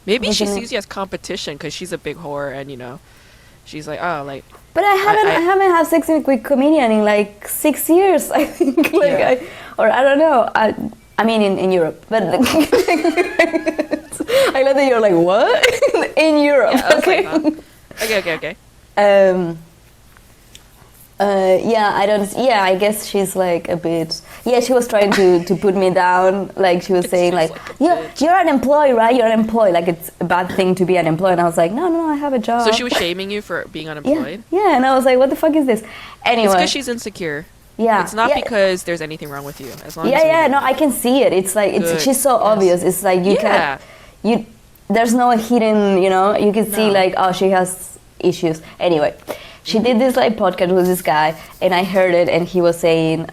Maybe she sees you as competition because she's a big whore and, you know, she's like, oh, like... But I haven't had sex with a comedian in, like, 6 years, I think. Like, I don't know. I mean, in Europe. But I love that you're like, what? In Europe. Yeah, okay. Like, huh? Okay. I guess she's like a bit... Yeah, she was trying to put me down. Like she was saying, like, like you're unemployed, right? You're unemployed. Like it's a bad thing to be unemployed. And I was like, no, I have a job. So she was shaming you for being unemployed? Yeah, and I was like, what the fuck is this? Anyway. It's because she's insecure. Yeah. It's not because there's anything wrong with you. As long as No, I can see it. It's like, she's so obvious. It's like, there's no hidden, you can see like, oh, she has issues. Anyway, she did this like podcast with this guy, and I heard it, and he was saying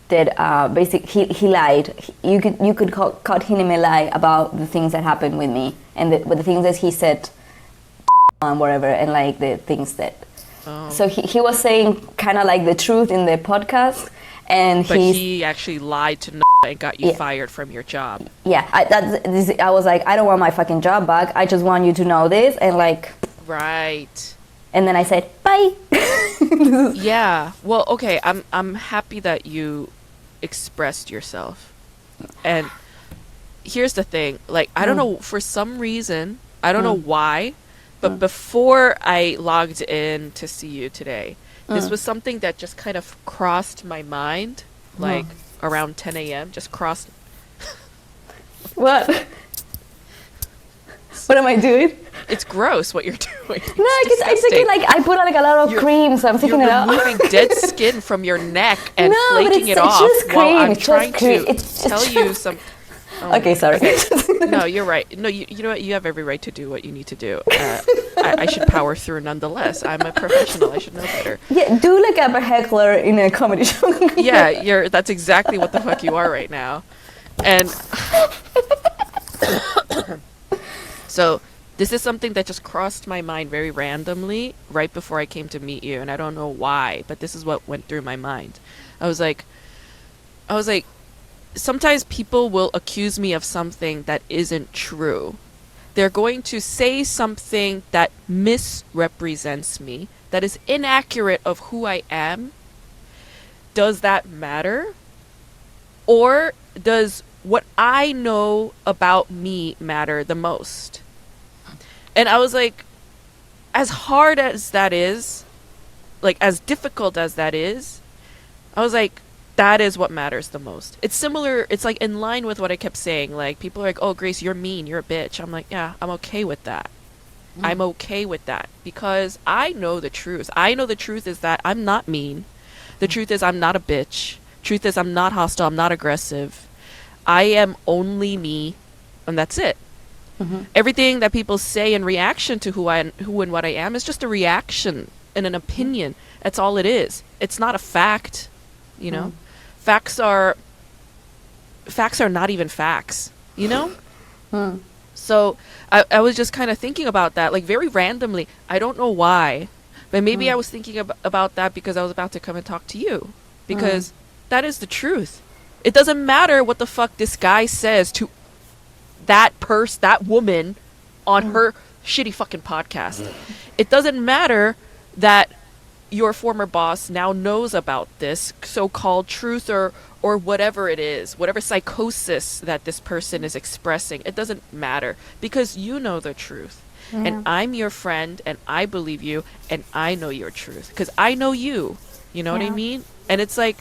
that basically he lied. You could cut him a lie about the things that happened with me, and the things that he said and whatever, and like the things that. Oh. So he was saying kind of like the truth in the podcast, and he actually lied to and got you fired from your job. Yeah, I was like, I don't want my fucking job back. I just want you to know this, and like. Right. And then I said bye. Yeah. Well, okay. I'm happy that you expressed yourself, and here's the thing. Like, I don't know, for some reason, I don't know why. But before I logged in to see you today, this was something that just kind of crossed my mind, like around 10 a.m. Just crossed. What? What am I doing? It's gross what you're doing. No, I'm thinking like I put on like a lot of cream, so I'm thinking you're removing dead skin from your neck and flaking it off just cream. while I'm it's trying cream. to tell you some. Okay, sorry. Okay. No, you're right. No, you know what? You have every right to do what you need to do. I should power through nonetheless. I'm a professional. I should know better. Yeah, do like a heckler in a comedy show. Yeah, that's exactly what the fuck you are right now. And so this is something that just crossed my mind very randomly right before I came to meet you, and I don't know why, but this is what went through my mind. I was like, sometimes people will accuse me of something that isn't true. They're going to say something that misrepresents me, that is inaccurate of who I am. Does that matter? Or does what I know about me matter the most? And I was like, as hard as that is, like as difficult as that is, I was like, that is what matters the most. It's similar. It's like in line with what I kept saying. Like people are like, "Oh, Grace, you're mean. You're a bitch." I'm like, yeah, I'm okay with that. I'm okay with that because I know the truth. I know the truth is that I'm not mean. The truth is I'm not a bitch. Truth is I'm not hostile. I'm not aggressive. I am only me, and that's it. Everything that people say in reaction to who and what I am is just a reaction and an opinion. That's all it is. It's not a fact, you know. Facts are not even facts, you know? So I was just kind of thinking about that, like very randomly. I don't know why, but maybe I was thinking about that because I was about to come and talk to you. Because that is the truth. It doesn't matter what the fuck this guy says to that woman on her shitty fucking podcast. It doesn't matter that your former boss now knows about this so-called truth or whatever it is, whatever psychosis that this person is expressing. It doesn't matter because you know the truth. And I'm your friend and I believe you and I know your truth because I know you. You know what I mean? And it's like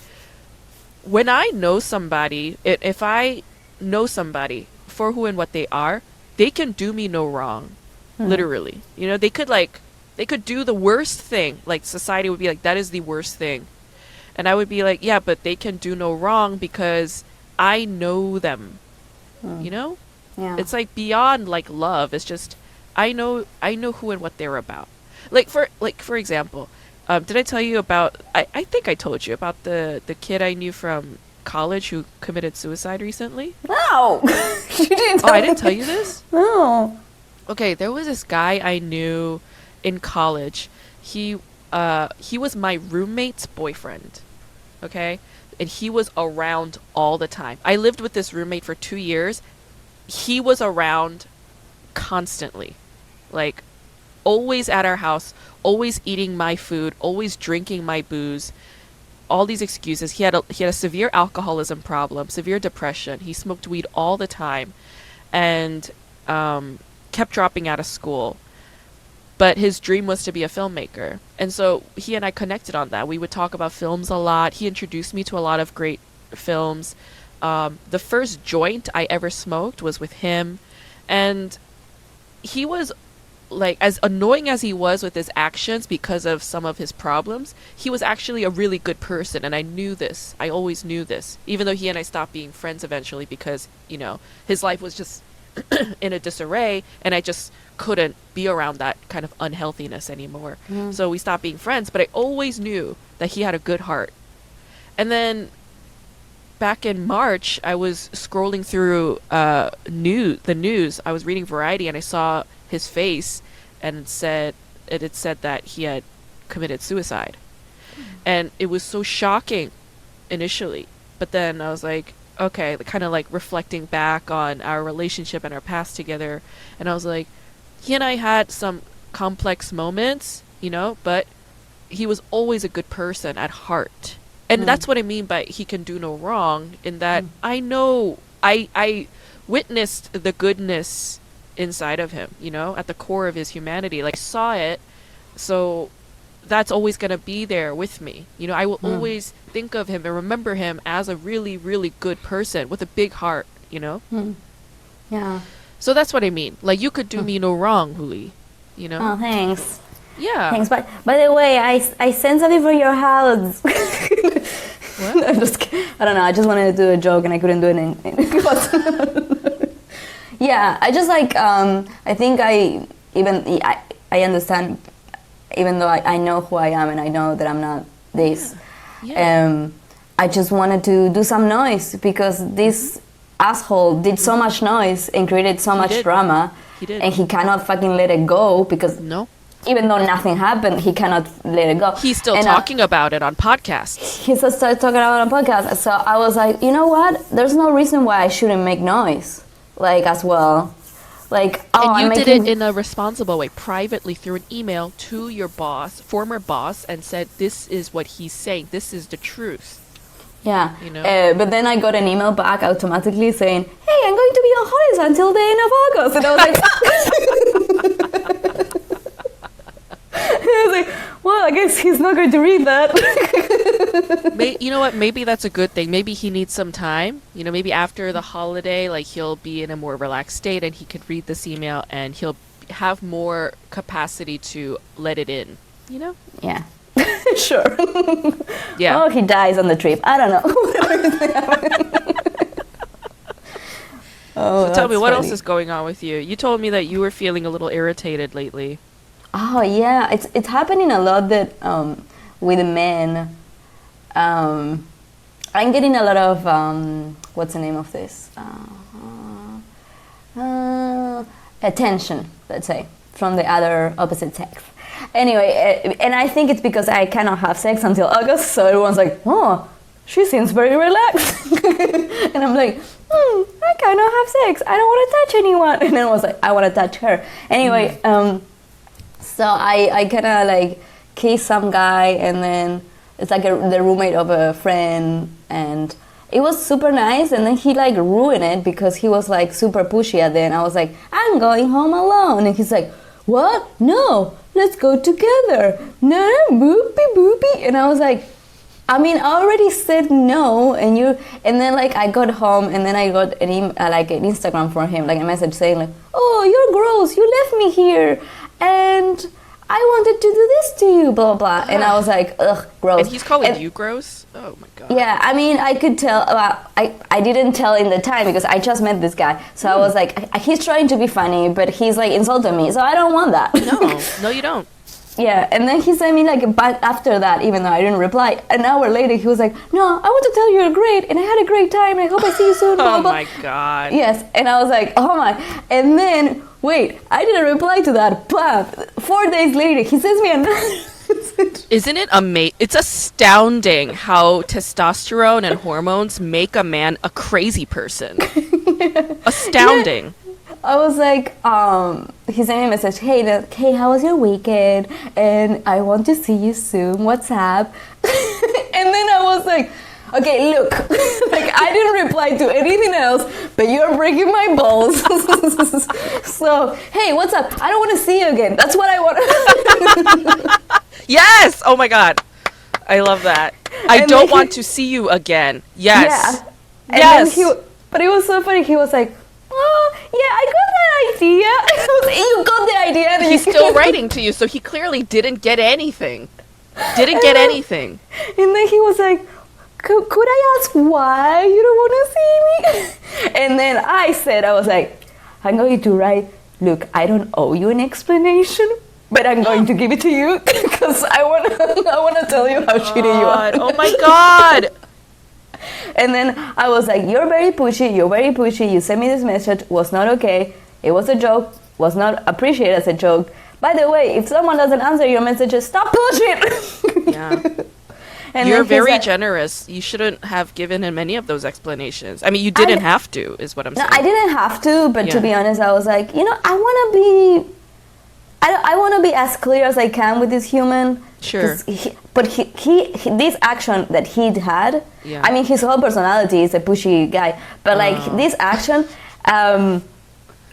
when I know somebody, if I know somebody for who and what they are, they can do me no wrong. Literally. You know, they could do the worst thing. Like society would be like, that is the worst thing. And I would be like, yeah, but they can do no wrong because I know them. You know? Yeah. It's like beyond like love. It's just I know who and what they're about. For example, did I tell you about I think I told you about the kid I knew from college who committed suicide recently? No. You didn't I didn't tell you this? No. Okay, there was this guy I knew in college. He was my roommate's boyfriend. Okay? And he was around all the time. I lived with this roommate for 2 years. He was around constantly. Like always at our house, always eating my food, always drinking my booze. All these excuses. He had a severe alcoholism problem, severe depression. He smoked weed all the time and kept dropping out of school. but his dream was to be a filmmaker. And so he and I connected on that. We would talk about films a lot. He introduced me to a lot of great films. The first joint I ever smoked was with him. And he was like, as annoying as he was with his actions because of some of his problems, he was actually a really good person. And I knew this. I always knew this, even though he and I stopped being friends eventually because, you know, his life was just in a disarray and I just couldn't be around that kind of unhealthiness anymore. So we stopped being friends, but I always knew that he had a good heart. And then back in March, I was scrolling through the news. I was reading Variety and I saw his face and it said that he had committed suicide. And it was so shocking initially, but then I was like, okay, kind of like reflecting back on our relationship and our past together, and I was like, he and I had some complex moments, you know, but he was always a good person at heart. And that's what I mean by he can do no wrong, in that I know I witnessed the goodness inside of him, you know, at the core of his humanity. Like, I saw it, so that's always going to be there with me. You know, I will always think of him and remember him as a really, really good person with a big heart, you know? Yeah. So that's what I mean. Like, you could do me no wrong, Huli, you know? Oh, thanks. Yeah. Thanks. But by the way, I sent something for your house. What? No, I'm just kidding. I don't know. I just wanted to do a joke and I couldn't do it Yeah, I just like, I think I understand, even though I know who I am and I know that I'm not this. Yeah. I just wanted to do some noise because this asshole did so much noise and created so much drama. He did. And he cannot fucking let it go because No. even though nothing happened, he cannot let it go. He's still talking about it on podcasts. He still started talking about it on podcasts. So I was like, you know what? There's no reason why I shouldn't make noise, like, as well. Like, and you did it in a responsible way, privately through an email to your boss, former boss, and said, this is what he's saying. This is the truth. Yeah. You know? But then I got an email back automatically saying, hey, I'm going to be on holidays until the end of August. And I was like, I was like, well, I guess he's not going to read that. You know what? Maybe that's a good thing. Maybe he needs some time. You know, maybe after the holiday, like, he'll be in a more relaxed state and he could read this email and he'll have more capacity to let it in. You know? Yeah. Sure. Yeah. Oh, he dies on the trip. I don't know. So tell me, what else is going on with you? You told me that you were feeling a little irritated lately. Oh yeah, it's happening a lot that with men. I'm getting a lot of what's the name of this? Attention, let's say, from the other opposite sex. Anyway, and I think it's because I cannot have sex until August, so everyone's like, oh, she seems very relaxed. And I'm like, I cannot have sex. I don't want to touch anyone. And then I was like, I want to touch her. Anyway, so I kind of like kissed some guy, and then it's like the roommate of a friend, and it was super nice, and then he like ruined it because he was like super pushy at the end. I was like, I'm going home alone, and he's like, what? No, let's go together. No, boopy boopy. And I was like, I mean, I already said no, and then like I got home, and then I got an Instagram from him, like a message saying like, oh, you're gross, you left me here, and I wanted to do this to you, blah, blah, blah. And I was like, ugh, gross. And he's calling you gross? Oh, my God. Yeah, I mean, I could tell. I didn't tell in the time because I just met this guy. So I was like, he's trying to be funny, but he's like insulting me. So I don't want that. No, you don't. Yeah, and then he sent me like back after that, even though I didn't reply. An hour later, he was like, no, I want to tell you you're great, and I had a great time, and I hope I see you soon, blah, blah. Oh, my God. Yes, and I was like, oh, my. And then, wait, I didn't reply to that. Bam! 4 days later, he sends me another message. Isn't it amazing? It's astounding how testosterone and hormones make a man a crazy person. Astounding. Yeah. I was like, he sent me a message, hey, how was your weekend? And I want to see you soon. What's up? And then I was like, Okay, look, like I didn't reply to anything else, but you're breaking my balls. So, hey, what's up? I don't want to see you again. That's what I want. Yes! Oh my god. I love that. I And don't then want to see you again. Yes. Yeah. And Yes. then but it was so funny. He was like, oh, yeah, I got that idea. You got the idea. And He's still writing to you, so he clearly didn't get anything. Didn't get anything. And then he was like, could I ask why you don't want to see me? And then I was like, I'm going to write, look, I don't owe you an explanation, but I'm going to give it to you because I want to tell you how shitty you are. Oh my god. And then I was like, you're very pushy, you sent me this message, was not okay, it was a joke, was not appreciated as a joke. By the way, if someone doesn't answer your messages, stop pushing. Yeah. And You're then he's very like, generous. You shouldn't have given him any of those explanations. I mean, you didn't have to, is what I'm no, saying. I didn't have to, but to Yeah. be honest, I was like, I want to be as clear as I can with this human. Sure. But this action that he had, Yeah. I mean, his whole personality is a pushy guy, but like this action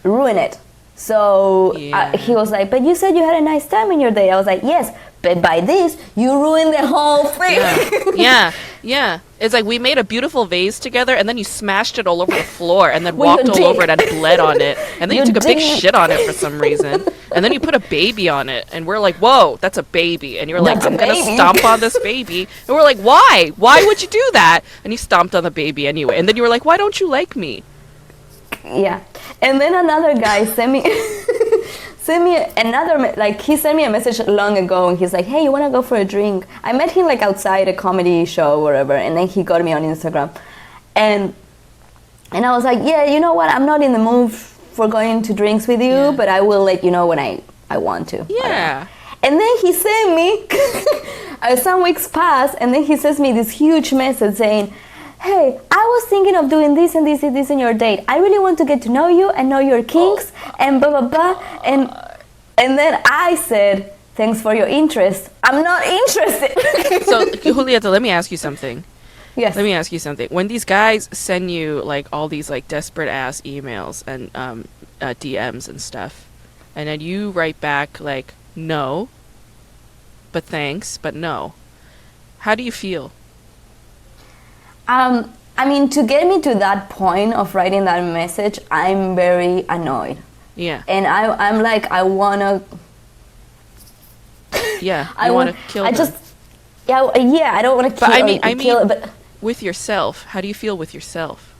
ruined it. So Yeah. he was like, but you said you had a nice time in your day. I was like, yes, but by this, you ruined the whole thing. Yeah. It's like we made a beautiful vase together, and then you smashed it all over the floor, and then Well, walked you all did. over it and bled on it, and then you You took a big didn't. shit on it for some reason, and then you put a baby on it, and we're like, whoa, that's a baby, and you're like, That's a I'm gonna baby. stomp on this baby, and we're like, why would you do that? And you stomped on the baby anyway, and then you were like, why don't you like me? Yeah. And then another guy sent me he sent me a message long ago, and he's like, hey, you want to go for a drink? I met him like outside a comedy show or whatever, and then he got me on Instagram. And I was like, yeah, you know what? I'm not in the mood for going to drinks with you, Yeah. but I will let you know when I want to. Yeah. And then he sent me, some weeks passed, and then he sends me this huge message saying, hey, I was thinking of doing this and this and this in your date. I really want to get to know you and know your kinks and blah, blah, blah. And then I said, thanks for your interest. I'm not interested. So, Julieta, let me ask you something. Yes. Let me ask you something. When these guys send you like all these like desperate ass emails and DMs and stuff, and then you write back like no, but thanks, but no, how do you feel? I mean, to get me to that point of writing that message, I'm very annoyed. Yeah. And I'm like, I want to... Yeah. You want to kill them. I don't want to But kill I mean, kill, but with yourself, how do you feel with yourself?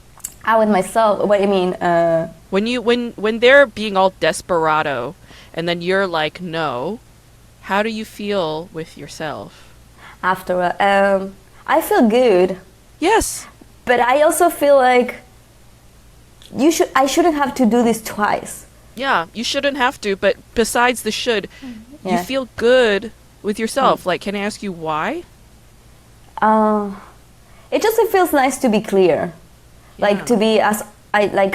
with myself, what do you mean? When they're being all desperado, and then you're like no, how do you feel with yourself? After I feel good, Yes. but I also feel like I shouldn't have to do this twice. Yeah, you shouldn't have to, but besides the should, you Yeah. feel good with yourself. Like, can I ask you why? It just feels nice to be clear, like Yeah. to be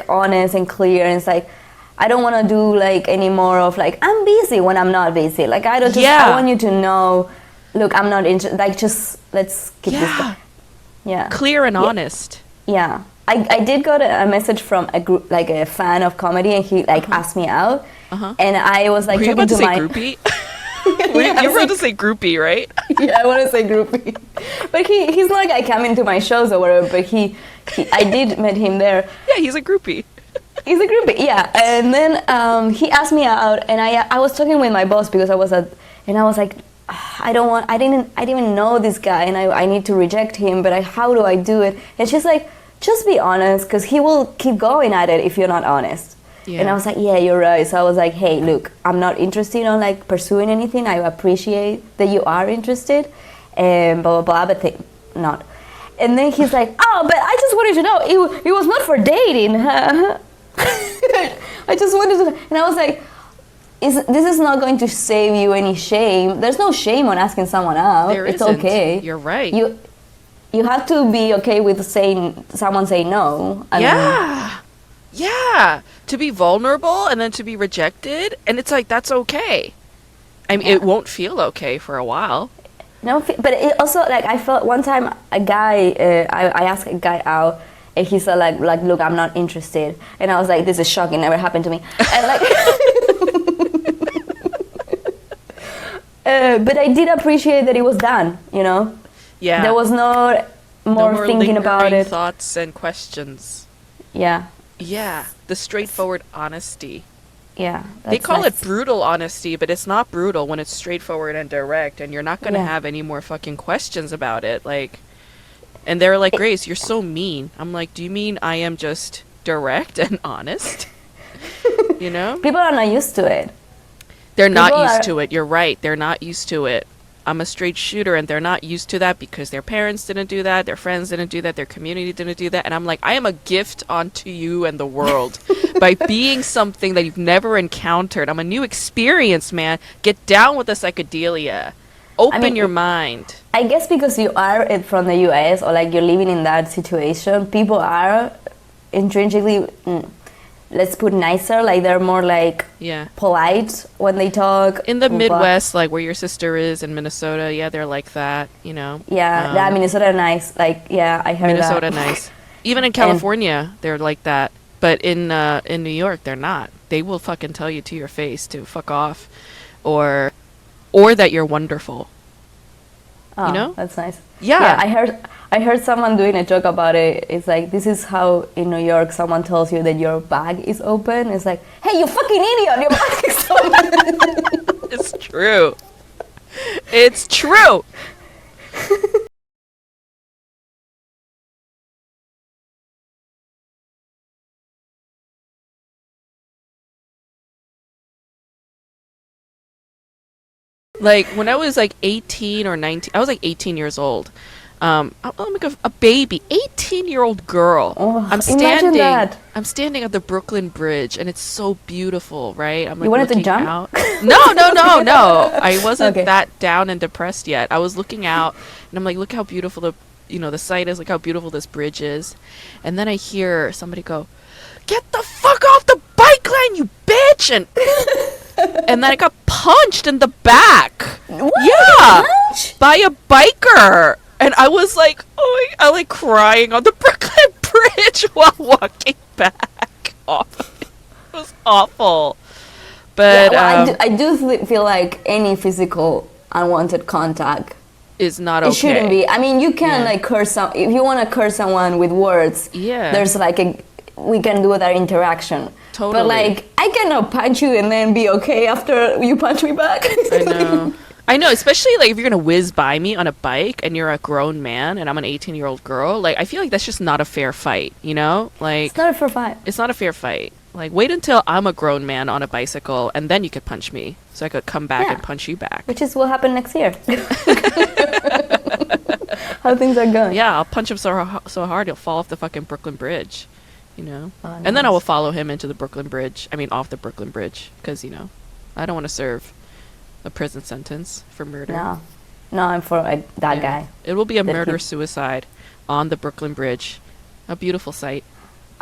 honest and clear. And it's like I don't want to do like any more of like I'm busy when I'm not busy. Like I don't. Yeah. I want you to know. Look, I'm not interested. Like just let's keep this. Yeah. Yeah. Clear and honest. Yeah. I did got a message from a group, like a fan of comedy, and he like asked me out, and I was like Were you talking about to to say my groupie? You were about to say groupie, right? yeah, I want to say groupie, but he's not like coming to my shows or whatever. But I did meet him there. Yeah, he's a groupie. He's a groupie, yeah. And then he asked me out, and I was talking with my boss because I was like, I didn't even know this guy, and I need to reject him, but how do I do it? And she's like, just be honest, because he will keep going at it if you're not honest. Yeah. And I was like, yeah, you're right. So I was like, hey, look, I'm not interested in like pursuing anything. I appreciate that you are interested, and blah blah blah, but not. And then he's like, oh, but I just wanted to know, it was not for dating. I just wanted to, and I was like, this is not going to save you any shame. There's no shame on asking someone out. There it's isn't. okay. You're right. You have to be okay with someone saying no. I mean, Yeah. To be vulnerable and then to be rejected, and it's like that's okay. I mean, it won't feel okay for a while. No, but it also like I felt one time a guy, I asked a guy out, and he said like look, I'm not interested, and I was like, this is shocking, never happened to me, and like, but I did appreciate that it was done, you know. Yeah. There was no more thinking about lingering it. thoughts and questions. Yeah. Yeah, the straightforward honesty. Yeah. They call nice. it brutal honesty, but it's not brutal when it's straightforward and direct, and you're not going to Yeah. have any more fucking questions about it. Like, and they're like, Grace, you're so mean. I'm like, do you mean I am just direct and honest? You know? People are not used to it. They're not People used are- to it. You're right. They're not used to it. I'm a straight shooter, and they're not used to that because their parents didn't do that, their friends didn't do that, their community didn't do that. And I'm like, I am a gift onto you and the world by being something that you've never encountered. I'm a new experience, man. Get down with the psychedelia. Open your mind. I guess because you are from the US, or like you're living in that situation, people are intrinsically, let's put nicer, like they're more like Yeah. polite when they talk. In the But- Midwest, like where your sister is in Minnesota, yeah, they're like that, you know. Yeah, that Minnesota nice. Like, yeah, I heard Minnesota that. nice. Even in California, they're like that. But in New York, they're not. They will fucking tell you to your face to fuck off, or that you're wonderful. Oh, You know? that's nice. Yeah. I heard someone doing a joke about it. It's like, this is how in New York someone tells you that your bag is open. It's like, hey, you fucking idiot, your bag is open. It's true. It's true. Like when I was like 18 or 19, I was like 18 years old. I'm like a baby, 18-year-old girl. Oh, I'm imagine standing. that. I'm standing at the Brooklyn Bridge, and it's so beautiful, right? I'm like You wanted to looking jump? out. No. I wasn't Okay. that down and depressed yet. I was looking out, and I'm like, look how beautiful the sight is. Look how beautiful this bridge is. And then I hear somebody go, "Get the fuck off the bike lane, you bitch!" And then I got punched in the back. What? Yeah, Punch? by a biker. And I was like, I like crying on the Brooklyn Bridge while walking back off. It was awful. But Yeah, well, I do feel like any physical unwanted contact, is not okay. it shouldn't be. I mean, you can Yeah. like curse if you want to curse someone with words. Yeah. There's like we can do that interaction. Totally. But like, I cannot punch you and then be okay after you punch me back. I know, especially like if you're gonna whiz by me on a bike and you're a grown man and I'm an 18-year-old girl. Like, I feel like that's just not a fair fight. You know, like It's not a fair fight. it's not a fair fight. Like, wait until I'm a grown man on a bicycle and then you could punch me, so I could come back Yeah. and punch you back. Which is what happened next year. How things are going. Yeah, I'll punch him so hard he'll fall off the fucking Brooklyn Bridge, you know. Oh, And then I nice. will follow him into the Brooklyn Bridge. I mean, off the Brooklyn Bridge, because I don't want to serve a prison sentence for murder. No, I'm for that Yeah. guy. It will be a That he- murder suicide on the Brooklyn Bridge. A beautiful sight.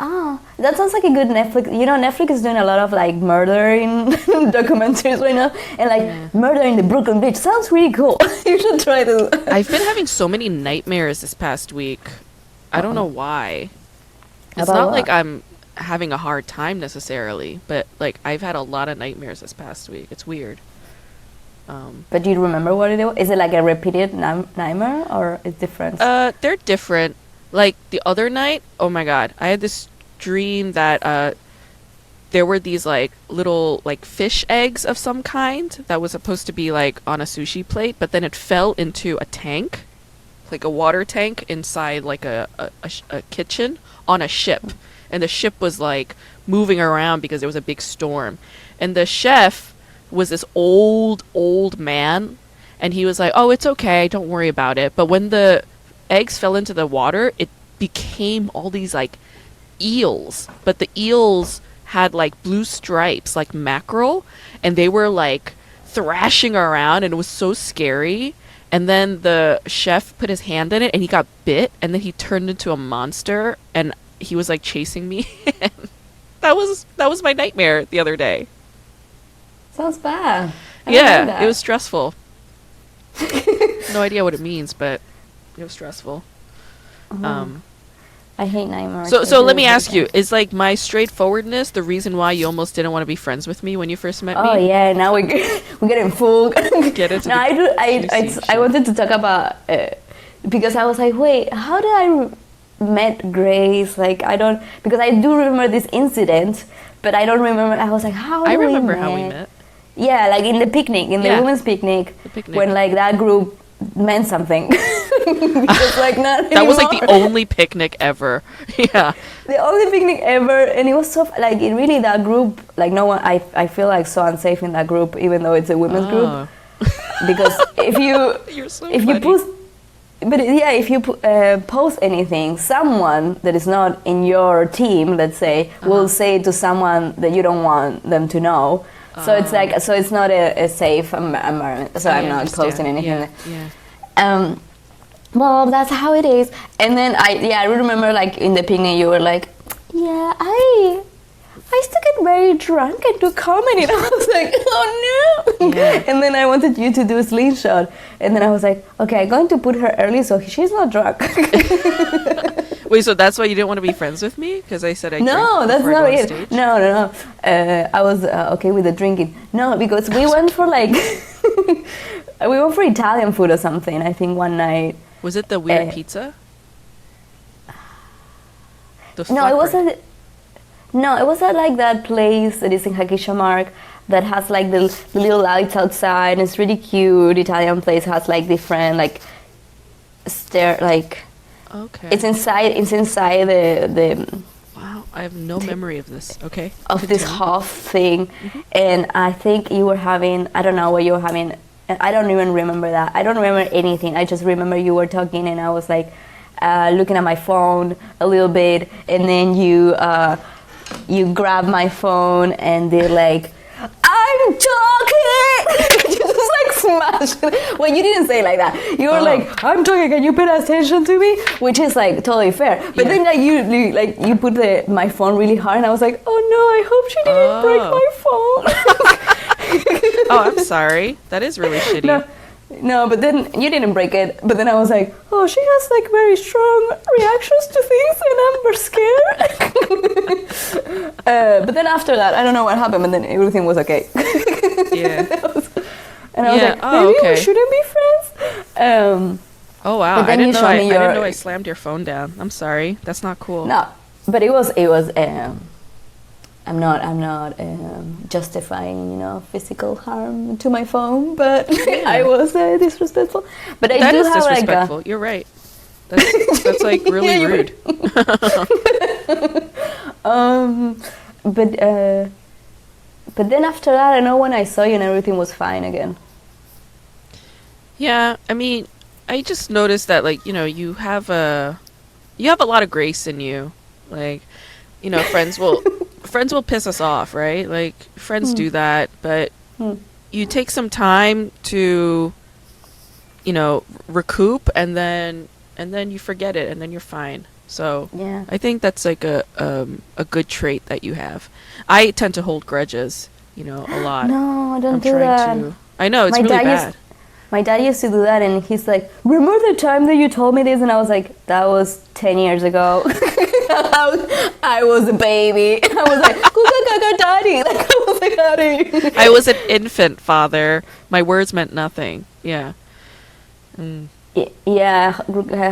Oh, that sounds like a good Netflix. You know, Netflix is doing a lot of like murdering documentaries right now, and like murder in the Brooklyn Bridge sounds really cool. You should try to. I've been having so many nightmares this past week. I don't know why. It's About not what? like I'm having a hard time necessarily, but like I've had a lot of nightmares this past week. It's weird. But do you remember what it was? Is it like a repeated nightmare or it's different? They're different. Like the other night, oh my god, I had this dream that there were these like little like fish eggs of some kind that was supposed to be like on a sushi plate, but then it fell into a tank, like a water tank inside like a kitchen on a ship, and the ship was like moving around because there was a big storm, and the chef was this old man, and he was like, "Oh, it's okay, don't worry about it." But when the eggs fell into the water, it became all these like eels, but the eels had like blue stripes like mackerel, and they were like thrashing around, and it was so scary. And then the chef put his hand in it and he got bit, and then he turned into a monster, and he was like chasing me. that was my nightmare the other day. Sounds bad. Yeah, it was stressful. no idea what it means, but it was stressful. I hate nightmares. So let me ask you: is like my straightforwardness the reason why you almost didn't want to be friends with me when you first met me? Oh yeah, now we get in full. Get into no, I wanted to talk about because I was like, wait, how did I met Grace? Like I don't, because I do remember this incident, but I don't remember. I was like, how? I remember how we met. Yeah, like in the picnic, in the women's picnic, when like that group meant something. Because like not that was like the only picnic ever. Yeah, the only picnic ever, and it was so like it really, that group, like no one, I feel like so unsafe in that group, even though it's a women's group, because if you post, but yeah, if you post anything, someone that is not in your team, let's say, will say to someone that you don't want them to know. So it's like, so it's not a safe environment. So I'm not posting anything. Yeah. Well, that's how it is. And then I remember like in the picnic you were like, yeah, I used to get very drunk and do comedy. And I was like, oh no. Yeah. And then I wanted you to do a slingshot. And then I was like, okay, I'm going to put her early so she's not drunk. Wait, so that's why you didn't want to be friends with me? Because I said I drank. No, that's not it. No. I was okay with the drinking. No, because we went for like we went for Italian food or something. I think one night. Was it the weird pizza? No, it wasn't. No, it was at like that place that is in Hakishamark that has like the little lights outside. It's really cute. Italian place has like different like stair like. Okay. It's inside the Wow, I have no memory of this. Okay. Of this half thing. And I think you were having, I don't know what you were having. I don't even remember that. I don't remember anything. I just remember you were talking and I was like looking at my phone a little bit, and then you grabbed my phone and they're like, I'm talking! You just like smashed it. Well, you didn't say it like that. You were like, I'm talking, can you pay attention to me? Which is like totally fair. But then like you put my phone really hard and I was like, oh no, I hope she didn't break my phone. Oh, I'm sorry. That is really shitty. No, but then you didn't break it. But then I was like, oh, she has like very strong reactions to things and I'm scared. But then after that, I don't know what happened, and then everything was okay. Yeah. And I was like, maybe we shouldn't be friends. Oh wow! I didn't know I slammed your phone down. I'm sorry. That's not cool. No, but it was. I'm not justifying, physical harm to my phone, but I was disrespectful. But that is disrespectful. You're right. That's like really rude. But then after that, I know when I saw you and everything was fine again. Yeah, I mean, I just noticed that you have a lot of grace in you. Like, friends will piss us off, right? Like friends do that, but you take some time to recoup and then you forget it and then you're fine. So yeah. I think that's like a good trait that you have. I tend to hold grudges, a lot. No, don't do that. I know, it's really bad. My dad used to do that, and he's like, remember the time that you told me this? And I was like, that was 10 years ago. I was a baby. I was like, daddy. Like, I was like, daddy. I was an infant, father. My words meant nothing. Yeah. Yeah,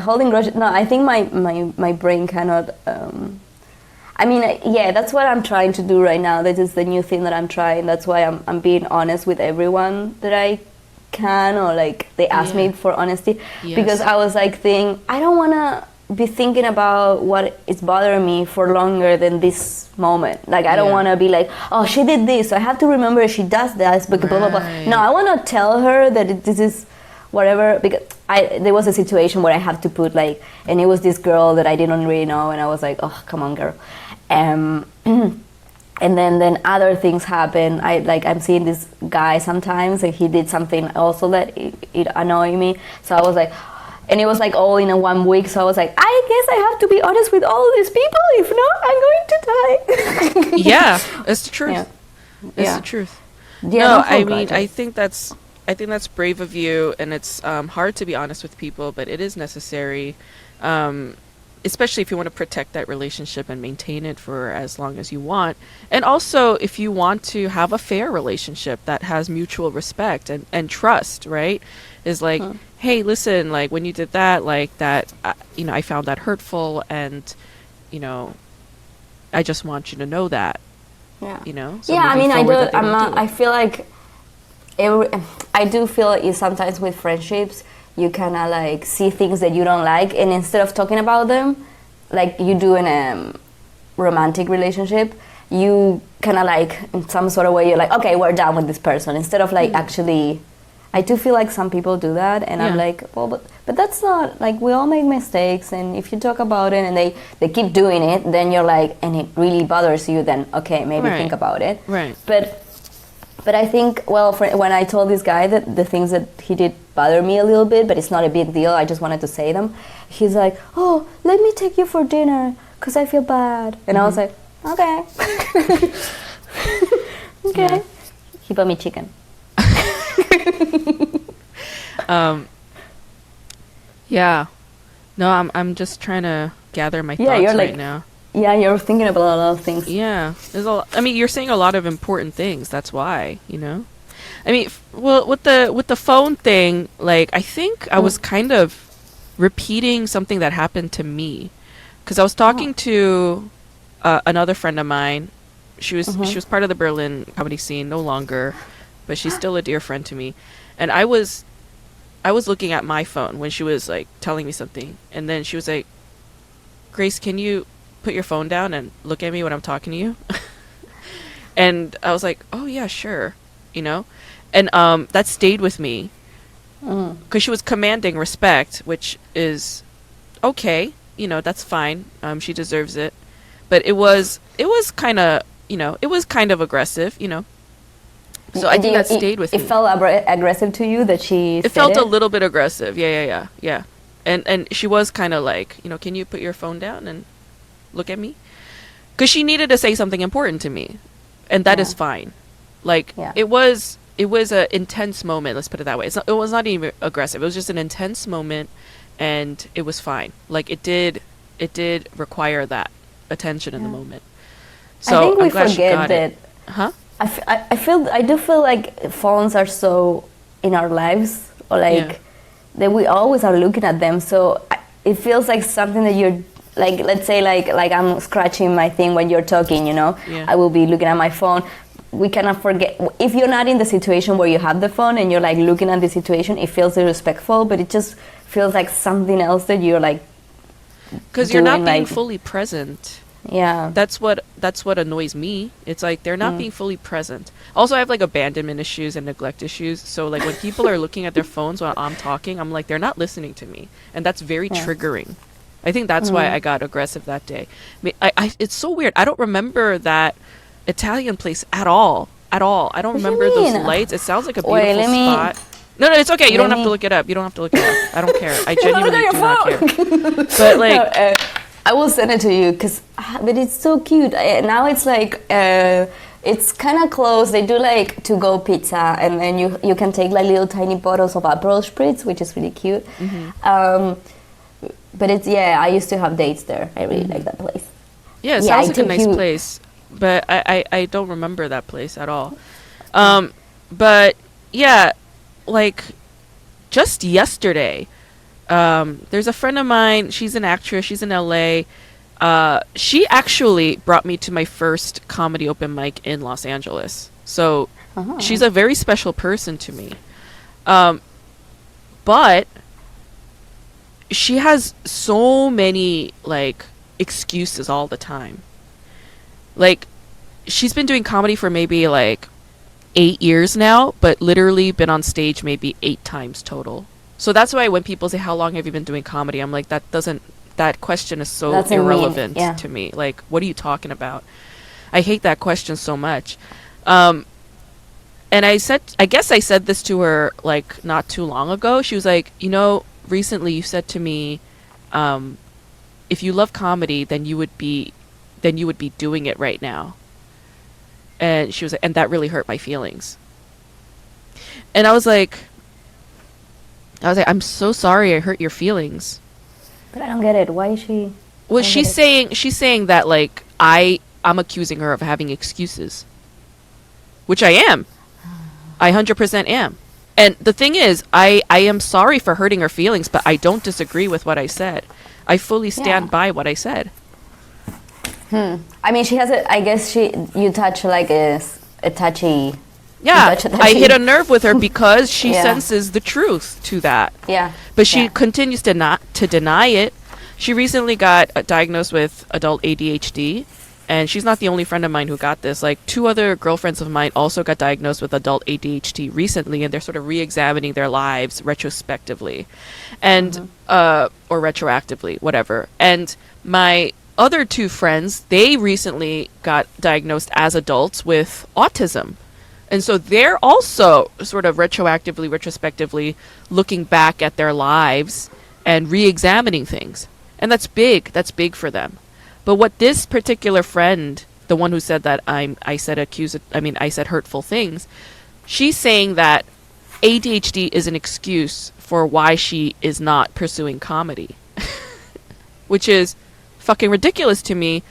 holding grudges. No, I think my brain cannot. That's what I'm trying to do right now. That is the new thing that I'm trying. That's why I'm being honest with everyone that I can, or like they ask me for honesty, because I was like I don't want to be thinking about what is bothering me for longer than this moment. Like I don't want to be like, oh, she did this, so I have to remember she does this, blah blah blah. No, I want to tell her that this is whatever, because there was a situation where I had to put and it was this girl that I didn't really know, and I was like, oh, come on, girl. And then other things happen. I'm seeing this guy sometimes, and he did something also that it annoyed me. So I was like, and it was like all in a 1 week. So I was like, I guess I have to be honest with all these people. If not, I'm going to die. Yeah, it's the truth. Yeah. It's the truth. Yeah, no, I mean, I think that's that's brave of you, and it's hard to be honest with people, but it is necessary, um, especially if you want to protect that relationship and maintain it for as long as you want, and also if you want to have a fair relationship that has mutual respect and trust, right? Is like, Huh. hey, listen, like when you did that, like that, I found that hurtful, and you know, I just want you to know that, Yeah. so Yeah, I moving mean, I forward do. that they I'm don't not. do I it. feel like every, I do feel like sometimes with friendships, you kind of like see things that you don't like, and instead of talking about them, like you do in a romantic relationship, you kind of like in some sort of way you're like, okay, we're done with this person. Instead of like actually, I do feel like some people do that, and I'm Yeah. like, well, but that's not like we all make mistakes, and if you talk about it and they keep doing it, then you're like, and it really bothers you, then okay, maybe Right. think about it. Right. But I think, well, when I told this guy that the things that he did bother me a little bit, but it's not a big deal, I just wanted to say them, he's like, oh, let me take you for dinner, because I feel bad. And I was like, okay. Okay. Yeah. He bought me chicken. Yeah. No, I'm just trying to gather my Yeah, thoughts you're right like, now. yeah, you're thinking about a lot of things. Yeah. I mean, you're saying a lot of important things. That's why, I mean, well, with the phone thing, like I think I was kind of repeating something that happened to me, because I was talking to another friend of mine. She was part of the Berlin comedy scene, no longer, but she's still a dear friend to me. And I was looking at my phone when she was like telling me something, and then she was like, "Grace, can you put your phone down and look at me when I'm talking to you?" And I was like, "Oh yeah, sure," and that stayed with me because she was commanding respect, which is okay, that's fine. She deserves it, but it was kind of aggressive. So I think that stayed with it me. felt aggressive to you that she It said felt it? a little bit aggressive. Yeah. And she was kind of like, can you put your phone down and look at me? Because she needed to say something important to me, and that is Yeah. fine. Like Yeah. it was a intense moment. Let's put it that way. It was not even aggressive. It was just an intense moment, and it was fine. Like it did require that attention in the moment. So I think we I'm glad she forget got that. it. Huh? I do feel like phones are so in our lives, or like Yeah. that we always are looking at them. So it feels like something that you're like. Let's say like I'm scratching my thing when you're talking. Yeah. I will be looking at my phone. We cannot forget if you're not in the situation where you have the phone and you're like looking at the situation. It feels disrespectful, but it just feels like something else that you're like. Because you're not doing, being like- fully present. Yeah. That's what annoys me. It's like they're not being fully present. Also, I have like abandonment issues and neglect issues. So like when people are looking at their phones while I'm talking, I'm like, they're not listening to me, and that's very triggering. I think that's why I got aggressive that day. It's so weird. I don't remember that Italian place at all. At all. I don't What do you remember those mean? lights. It sounds like a Wait, beautiful let me- spot. No, it's okay. You let don't have me- to look it up. You don't have to look it up. I don't care. I Look at genuinely your do not phone. care. But like, No, I will send it to you but it's so cute. Now it's like it's kind of close. They do like to go pizza, and then you can take like little tiny bottles of Aperol spritz, which is really cute. But it's I used to have dates there. I really like that place. yeah, it Yeah, sounds I like a took nice you- place, but I don't remember that place at all. But yeah, like just yesterday, there's a friend of mine. She's an actress. She's in LA. She actually brought me to my first comedy open mic in Los Angeles. So she's a very special person to me. But she has so many like excuses all the time. Like she's been doing comedy for maybe like 8 years now, but literally been on stage maybe 8 times total. So that's why when people say how long have you been doing comedy, I'm like, that question is so Doesn't mean- irrelevant yeah. to me. Like, what are you talking about? I hate that question so much. And I guess I said this to her like not too long ago. She was like, recently you said to me, if you love comedy, then you would be doing it right now. And she was like, and that really hurt my feelings. And I was like, I'm so sorry I hurt your feelings. But I don't get it. Why is she? Well, I don't get it. she's saying that like I'm accusing her of having excuses, which I am. I 100% am. And the thing is, I am sorry for hurting her feelings, but I don't disagree with what I said. I fully stand Yeah. by what I said. I mean, she has a. I guess you touch like a touchy. Yeah, touch a I hit a touchy- nerve with her because she Yeah. senses the truth to that. Yeah. But she Yeah. continues to not to deny it. She recently got diagnosed with adult ADHD, and she's not the only friend of mine who got this. Like 2 other girlfriends of mine also got diagnosed with adult ADHD recently, and they're sort of re-examining their lives retrospectively, and or retroactively, whatever. And my other 2 friends, they recently got diagnosed as adults with autism. And so they're also sort of retrospectively looking back at their lives and re-examining things. And that's big. That's big for them. But what this particular friend, the one who said that I said hurtful things, she's saying that ADHD is an excuse for why she is not pursuing comedy. Which is fucking ridiculous to me,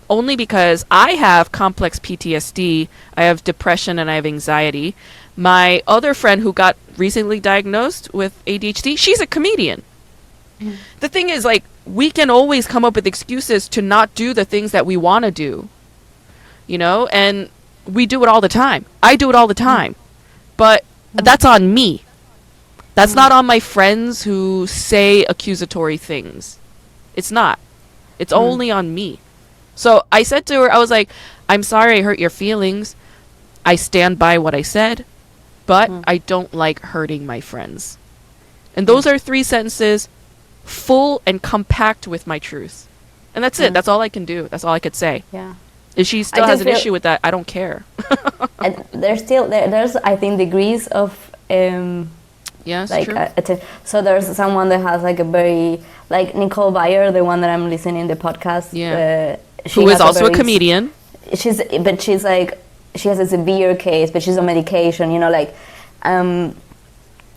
only because I have complex PTSD, I have depression, and I have anxiety. My other friend who got recently diagnosed with ADHD, she's a comedian. The thing is, like, we can always come up with excuses to not do the things that we want to do, and we do it all the time. I do it all the time. But that's on me. That's not on my friends who say accusatory things. It's not. It's only on me. So I said to her, I was like, I'm sorry I hurt your feelings. I stand by what I said, but I don't like hurting my friends. And those are 3 sentences, full and compact with my truth. And that's it. That's all I can do. That's all I could say. Yeah. If she still do has an feel- issue with that, I don't care. And there's I think degrees of Yeah, it's like true. so there's someone that has like a very like Nicole Byer, the one that I'm listening the podcast. Yeah. She Who is has also a very comedian. she's like she has a severe case, but she's on medication, and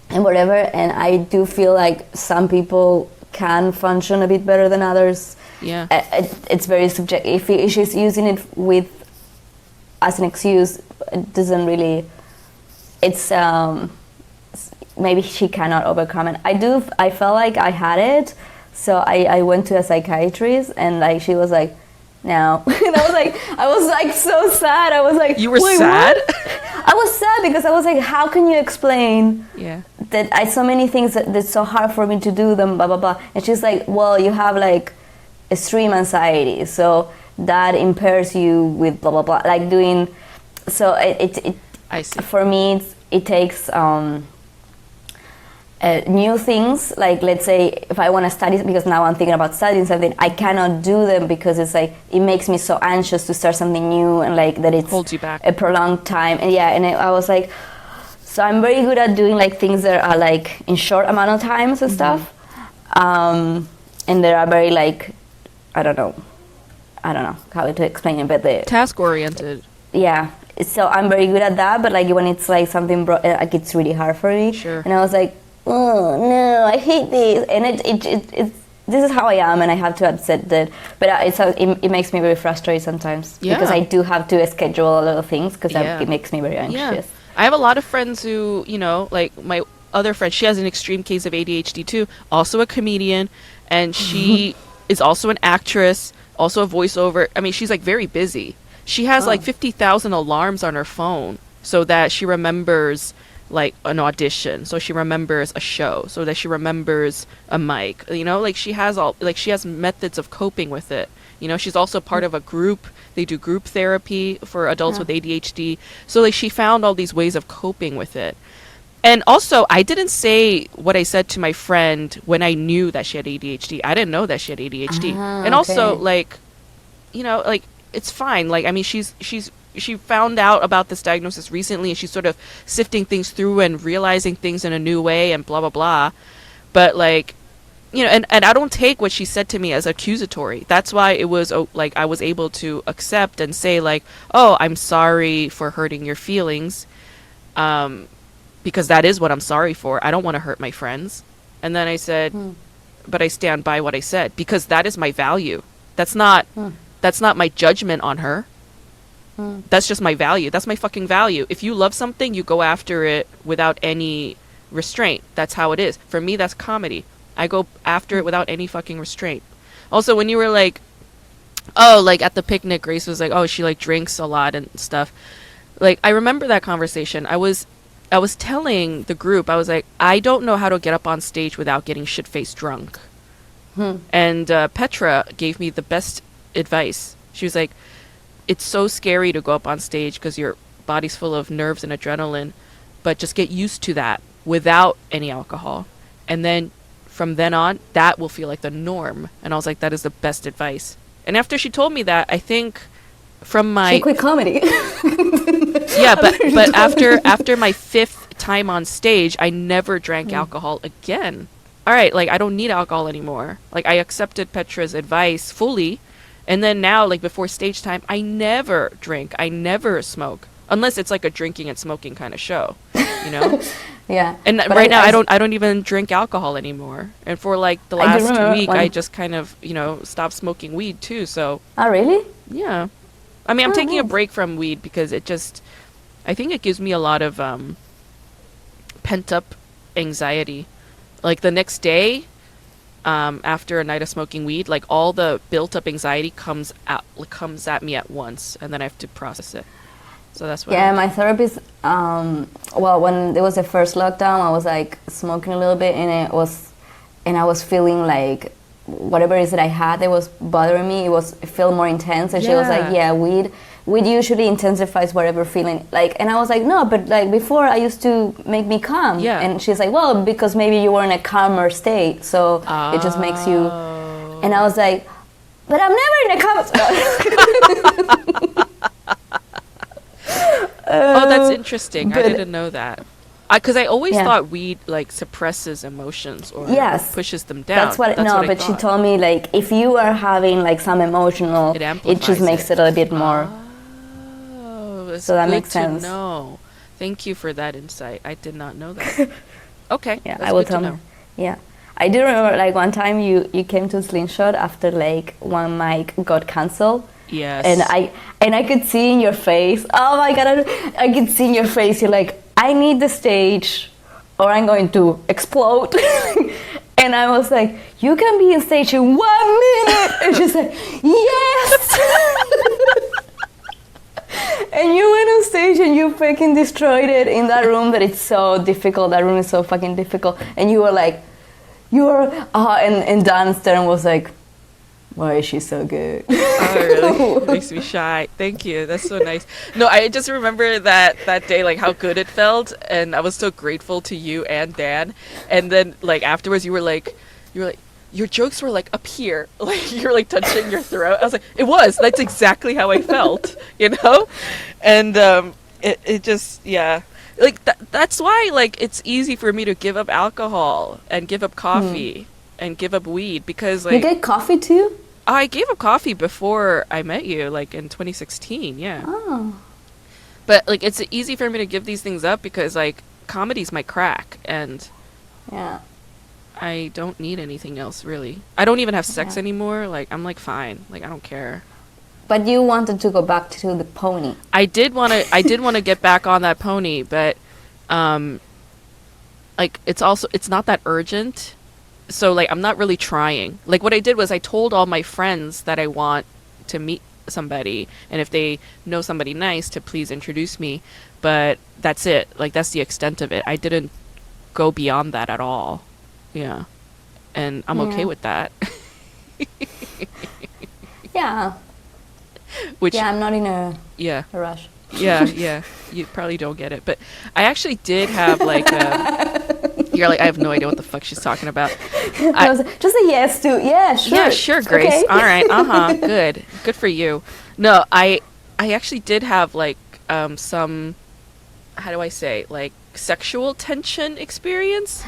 whatever. And I do feel like some people can function a bit better than others. Yeah. It's very subjective. If she's using it as an excuse, it doesn't really. It's maybe she cannot overcome it. I felt like I had it, so I went to a psychiatrist, and like she was like, no. And I was like so sad. I was like, You were "Wait, sad? what?" I was sad because I was like, how can you explain Yeah. that I so many things that's so hard for me to do them, blah blah blah. And she's like, well, you have like extreme anxiety, so that impairs you with blah blah blah, like doing. So it I see. for me it takes new things, like let's say if I want to study, because now I'm thinking about studying something, I cannot do them because it's like it makes me so anxious to start something new, and like that it's Holds you back. a prolonged time. And I was like, so I'm very good at doing like things that are like in short amount of times and stuff, and they are very like I don't know how to explain it, but Task oriented. yeah. So I'm very good at that, but like when it's like something like it's really hard for me. Sure. And I was like, oh no, I hate this, and it's this is how I am, and I have to accept that. But it makes me very frustrated sometimes, Yeah. because I do have to schedule a lot of things because Yeah. it makes me very Yeah. anxious. I have a lot of friends who, like my other friend, she has an extreme case of ADHD too, also a comedian, and she is also an actress, also a voiceover. I mean, she's like very busy. She has like 50,000 alarms on her phone so that she remembers like an audition, so she remembers a show, so that she remembers a mic, like she has methods of coping with it. She's also part of a group. They do group therapy for adults with ADHD. So like she found all these ways of coping with it. And also, I didn't say what I said to my friend when I knew that she had ADHD. I didn't know that she had ADHD. And also, okay. like, like it's fine. Like, I mean, she found out about this diagnosis recently, and she's sort of sifting things through and realizing things in a new way and blah blah blah. But like, and I don't take what she said to me as accusatory. That's why it was like I was able to accept and say like, oh, I'm sorry for hurting your feelings. because that is what I'm sorry for. I don't want to hurt my friends. And then I said, but I stand by what I said because that is my value. That's not my judgment on her. That's just my value. That's my fucking value. If you love something, you go after it without any restraint. That's how it is. For me, that's comedy. I go after it without any fucking restraint. Also, when you were like, oh, like at the picnic, Grace was like, oh, she like drinks a lot and stuff. Like, I remember that conversation. I was telling the group, I was like, I don't know how to get up on stage without getting shit-faced drunk. And Petra gave me the best advice. She was like, it's so scary to go up on stage because your body's full of nerves and adrenaline, but just get used to that without any alcohol. And then from then on, that will feel like the norm. And I was like, that is the best advice. And after she told me that, I think from my... She quit comedy. Yeah, but after my 5th time on stage, I never drank alcohol again. All right, like, I don't need alcohol anymore. Like, I accepted Petra's advice fully. And then now, like, before stage time, I never drink. I never smoke. Unless it's like a drinking and smoking kind of show, you know? Yeah. And right now, I don't even drink alcohol anymore. And for, like, the last week, I just kind of, you know, stopped smoking weed, too, so... Oh, really? Yeah. I mean, I'm taking a break from weed because it just... I think it gives me a lot of pent-up anxiety. Like, the next day... after a night of smoking weed, like all the built-up anxiety comes at me at once, and then I have to process it. So that's what. Yeah, my therapist. Well, when there was the first lockdown, I was like smoking a little bit, and I was feeling like whatever it is that I had that was bothering me, it felt more intense. And she was like, "Yeah, weed usually intensifies whatever feeling." Like, and I was like, "No, but like before, I used to make me calm." Yeah. And she's like, "Well, because maybe you were in a calmer state, so it just makes you." And I was like, "But I'm never in a calm." Oh, that's interesting. I didn't know that. Because I always thought weed like suppresses emotions or pushes them down. That's what. But she told me like if you are having like some emotional, it just makes it a little bit more. So that makes sense. No, thank you for that insight. I did not know that. Okay. Yeah, I will tell you. Yeah, I do remember like one time you came to Slingshot after like one mic got cancelled. Yes. And I could see in your face. Oh my god! I could see in your face. You're like, I need the stage, or I'm going to explode. And I was like, you can be on stage in 1 minute. And she's like, yes. And you went on stage and you fucking destroyed it in that room that it's so difficult. That room is so fucking difficult. And you were like, and Dan Stern was like, why is she so good? Oh, really? Makes me shy. Thank you. That's so nice. No, I just remember that day, like how good it felt. And I was so grateful to you and Dan. And then like afterwards you were like, your jokes were like up here, like you were like touching your throat. I was like, that's exactly how I felt, you know? And it just, yeah. Like that's why like it's easy for me to give up alcohol and give up coffee and give up weed because like... You get coffee too? I gave up coffee before I met you, like in 2016, yeah. Oh. But like it's easy for me to give these things up because like comedy's my crack and... Yeah. I don't need anything else, really. I don't even have sex anymore. Like, I'm, like, fine. Like, I don't care. But you wanted to go back to the pony. I did want to get back on that pony, but, like, it's not that urgent. So, like, I'm not really trying. Like, what I did was I told all my friends that I want to meet somebody. And if they know somebody nice, to please introduce me. But that's it. Like, that's the extent of it. I didn't go beyond that at all. Yeah. And I'm okay with that. Yeah. I'm not in a rush. Yeah. You probably don't get it. But I actually did have like you're like, I have no idea what the fuck she's talking about. Just a yes to, yeah, sure. Yeah, sure, Grace. Okay. All right. Good for you. No, I actually did have like some, how do I say, like sexual tension experience.